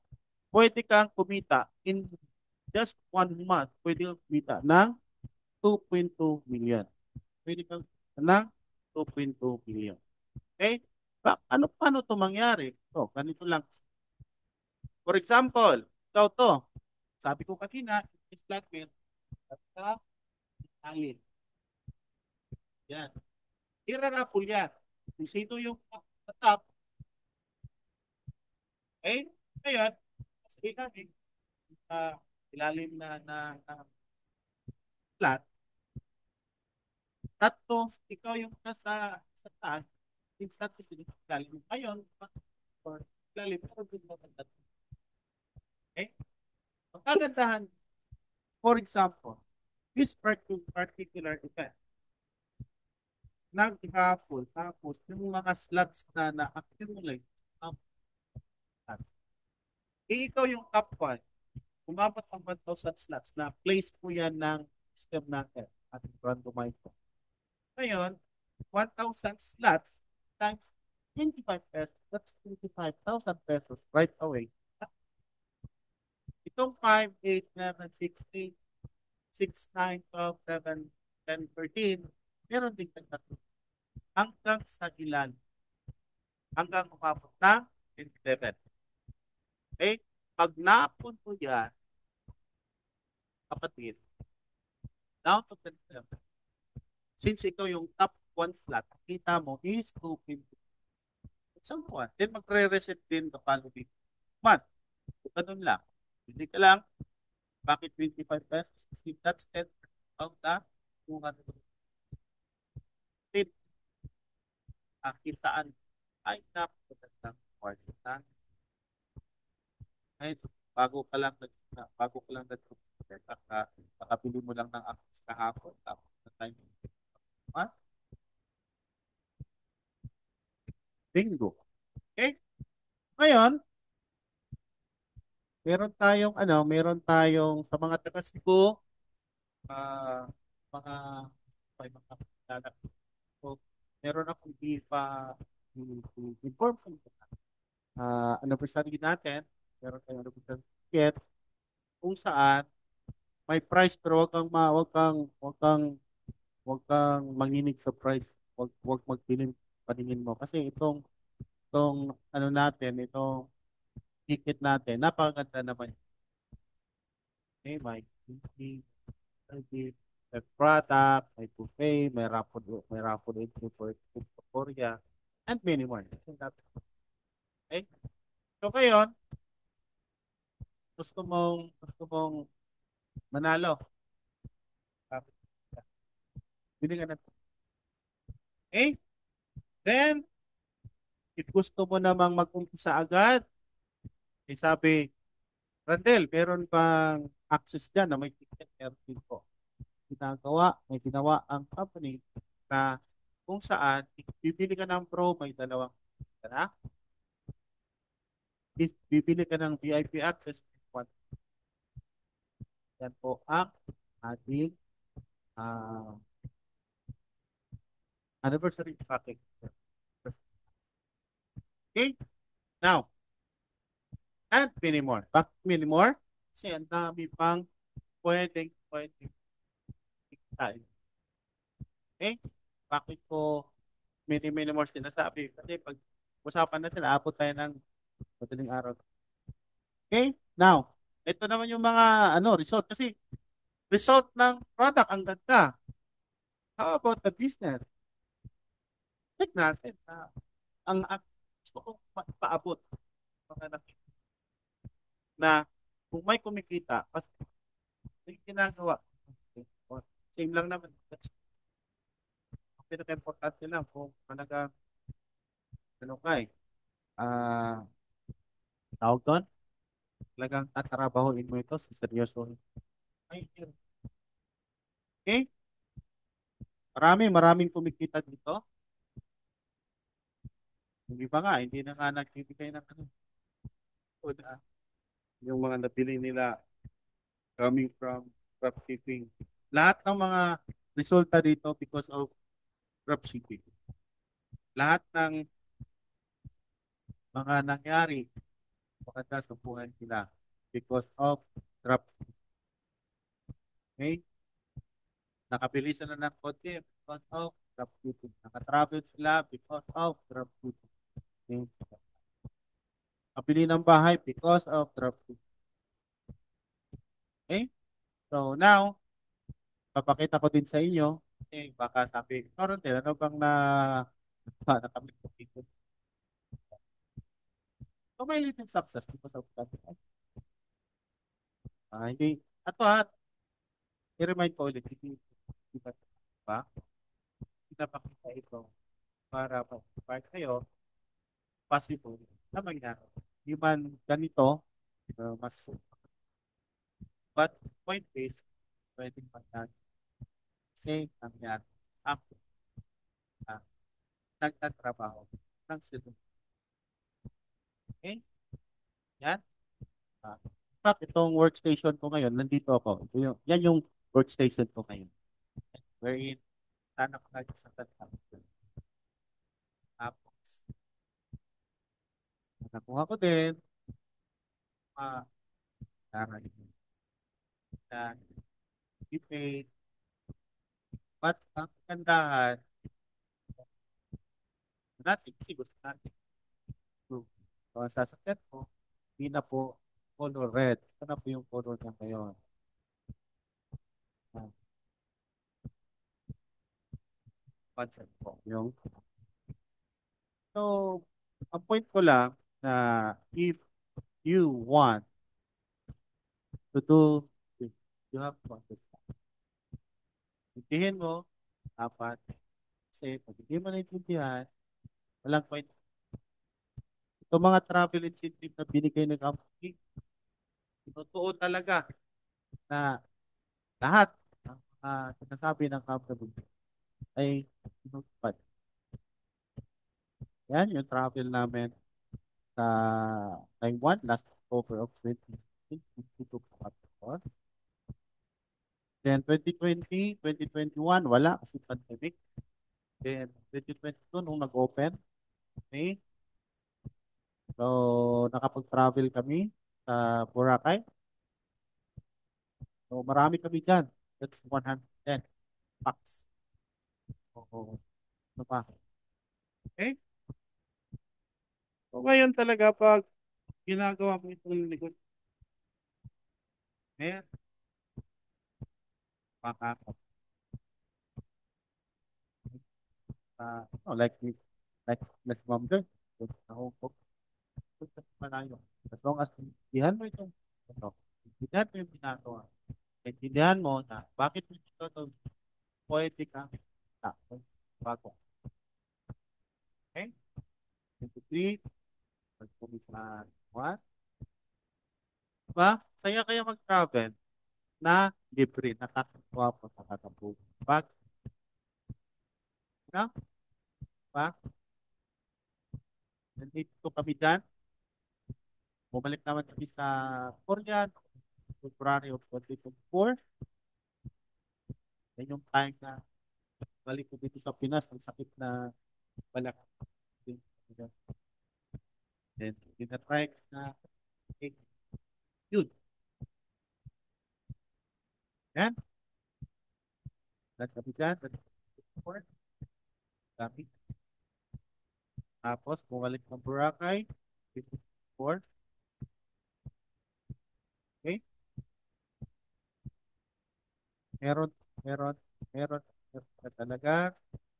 pwede kang kumita in just 1 month, pwede kang kumita ng 2.2 million. Pwede kang kumita ng 2.2 million. Okay? Paano ito mangyari? So, ganito lang. For example, ikaw to, sabi ko kanina, is flatmate at sa alin. Yan. Irarapul yan. Kung sino yung top, okay? Ngayon, sa ilalim, ilalim na flat, tatlo, ikaw yung nasa sa taas, yung flat is ilalim. Ngayon, lalim, pero din maganda. Okay? Ang kagandahan, for example, this particular event, nag-raffle, tapos yung mga slots na na-accumulate, um, ikaw yung top 1, umabot ng 1,000 slots na place po yan ng system natin at randomize po. Ngayon, 1,000 slots times 25 pesos, that's 25,000 pesos right away. Itong 5, 8, 11, 6, 8, 6, 9, 12, 7, 10, 13, meron din tatlo. Hanggang sa ilan? Hanggang umabot ng 11. Okay? Pag napon mo yan, kapatid, down to 10, since ikaw yung top 1 slot, kita mo is 250. Someone, then magre-reset din the following month. Ganun lang. Hindi ka lang, bakit 25 pesos? Kasi that's 10 of the 200. Kitaan ay napakagandang party na. Ay, bago ka lang nakabili mo lang ng access kahapon, tapos na time. Ha? Bingo. Okay? Ngayon, meron tayong sa mga taga Cebu, mga mga kilala ko. Meron akong inform ko anniversary natin. Meron tayong anniversary ticket kung saan may price pero wag kang manginig sa price. Wag magpilin paningin mo kasi itong ano natin, itong ticket natin, napakaganda naman. Okay, may product, may buffet, may raffle entry for Korea, and many more. Okay? So ngayon, gusto mong manalo. Bili ka na. Okay? Then, if gusto mo namang mag-umpisa agad, sabi, Randel, meron bang access dyan na may ticket airfield po? May ginawa ang company na kung saan bibili ka ng pro, may dalawang ka na. Bibili ka ng VIP access, one. Yan po ang ating uh, anniversary package. Okay? Now, and many more. Bakit many more? Kasi ang dami pang pwedeng kitain. Okay? Bakit ko many more sinasabi? Kasi pag usapan natin, aabot tayo ng madaling araw. Okay? Now, ito naman yung mga result. Kasi result ng product ang ganda. How about the business? Check natin. Ang gusto kong paabot mga na kung may kumikita, kasi yung ginagawa, okay, same lang naman. Ang pinaka-importante lang kung talaga tawag doon, talagang tatarabahoin mo ito, seryoso. Okay? Maraming kumikita dito. Yung iba nga, hindi na nga nagbibigay ng yung mga napili nila coming from dropshipping. Lahat ng mga resulta dito because of dropshipping. Lahat ng mga nangyari maganda sa buhay nila because of dropshipping. Okay? Nakabili sila ng kotse because of dropshipping. Nakatravel sila because of dropshipping. Okay? Nakabili ng bahay because of dropshipping. Okay? So now, papakita ko din sa inyo, baka sabi, Coronel, ano bang nakamit ko dito? So may little success because of that. Hindi, i-remind ko ulit, hindi ba? Pinapakita ito para part kayo, possible, na mangyari. Di man ganito, mas, but point is, pwedeng mangyari. Kasi nangyari ako na nagtatrabaho ng silong. Okay? Yan. In fact, itong workstation ko ngayon, nandito ako. Yan yung workstation ko ngayon. Wherein, sana ko lagi sa tatap. Tapos, nakuha ko din, taray na prepaid. But ang kagandahan natin, kasi gusto natin. So, ang sasakyan ko, hindi na po color red. Ito na po yung color niya ngayon. Ah, Pansin po. So, ang point ko lang na if you want to do this, you have to understand. Intindihin mo, dapat. Kasi pag hindi mo naintindihan, walang point. Ito mga travel incentive na binigay ng company, totoo talaga na lahat ng sinasabi ng company ay tinutupad. Yan yung travel namin sa Taiwan last October of 2022 po ako. Then 2020, 2021, wala kasi pandemic. Then 2022 nung nag-open, okay? So nakapag-travel kami sa Boracay. So marami kami dyan. That's 110 packs. So, ano pa? Okay? So ngayon talaga pag ginagawa mo itong negosyo, eh, makaka like Miss Mom doon, sa Hong Kong, punta sa malayo. As long as intindihan mo itong ano, intindihan mo yung ginagawa. Intindihan mo na bakit mo ito pwede kang tapos bago. Okay? 23, pag-pumisan. What? Diba? Saya kaya mag-travel na libre, nakakatuwa po, nakakatuwa. Pag, no? Diba? Nandito kami dyan. Bumalik naman kami sa Korea, February of 2024. Yan yung time na balik ko dito sa Pinas, ang sakit na balak. Then, tinatry na yun. Yan. Lahat kami dyan. Kami. Tapos, bumalik ng Boracay. 54. Okay? Meron, meron, meron, meron ka talaga.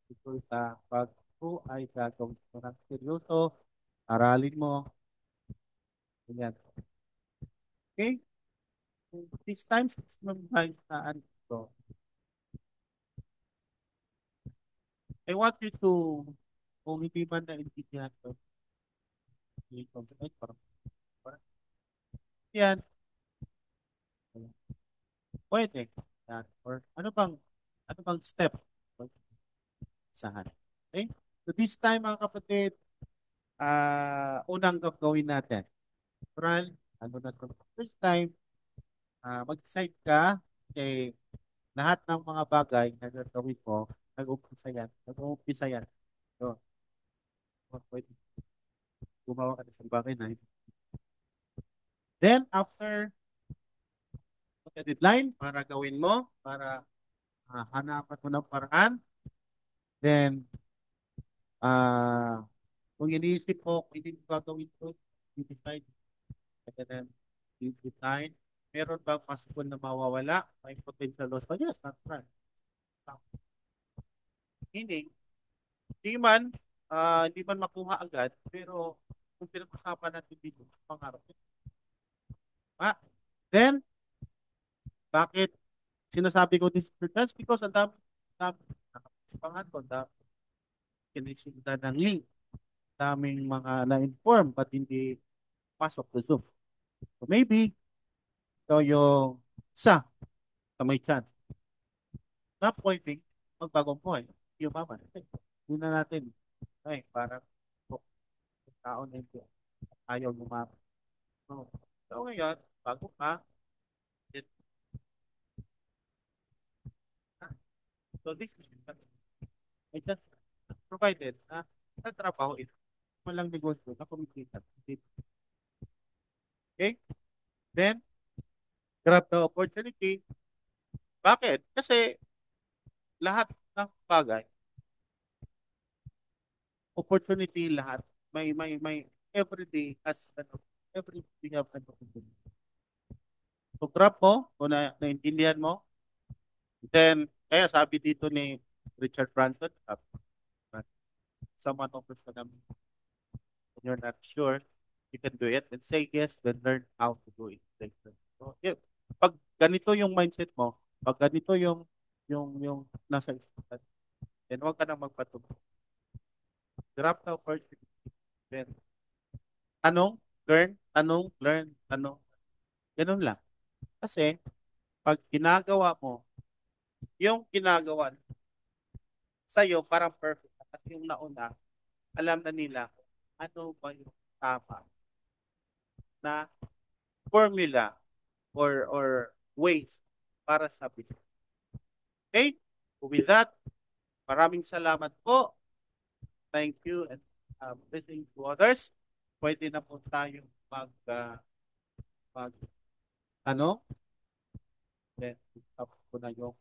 Ito sa pag po ay gagawin mo ng seryoso. Aralin mo. Ganyan. Okay? This time, 6 months na ito. I want you to, kung hindi man naintindihan ko, parang, yan, pwede. Yan. Or ano bang step? Isahan. Okay? So this time, mga kapatid, unang gagawin natin. Oral, ano na ito? First time, mag-decide ka kay lahat ng mga bagay na gagawin mo, nag-umpisa yan. Nag-umpisa yan. So, pwede gumawa ka ng isang bagay na then, after the deadline, para gawin mo, para hanapan mo ng paraan, then, kung iniisip mo, kung hindi mo gagawin ito, i-decide, and then, i-decide, meron ba possible na mawawala? May potential loss ba? Yes, that's right. Hindi. Hindi man makuha agad, pero kung pinag-usapan natin dito sa pangarap, then, bakit sinasabi ko this is because ang dami, nakapangan ko, ang dami kinisigda ng link. daming mga na-inform but hindi pasok sa Zoom. So maybe ito yung isa na may chance na pwedeng magbagong buhay. Yung mama, hindi na natin, ay, parang yung tao na hindi ayaw lumapit. So ngayon, bago ka, then, so this is may chance provided na sa trabaho ito, walang negosyo na kumikita. Okay? Then, grab the opportunity. Bakit? Kasi lahat ng bagay, opportunity lahat, may everyday as ano, every day have an opportunity. So grab mo, kung naintindihan mo, then, kaya sabi dito ni Richard Branson, someone offers ka namin, when you're not sure, you can do it, and say yes, then learn how to do it. So, yeah, pag ganito yung mindset mo, pag ganito yung nasa isipan, then huwag ka na magpatuloy. Grab the opportunity. Then, tanong, learn, tanong, learn, tanong. Ganun lang. Kasi, pag ginagawa mo, yung ginagawa sa'yo parang perfect. Kasi yung nauna, alam na nila ano ba yung tama na formula or ways para sa business. Okay? With that, maraming salamat po. Thank you and listening to others. Pwede na po tayo mag ano? Then, tapos po na yung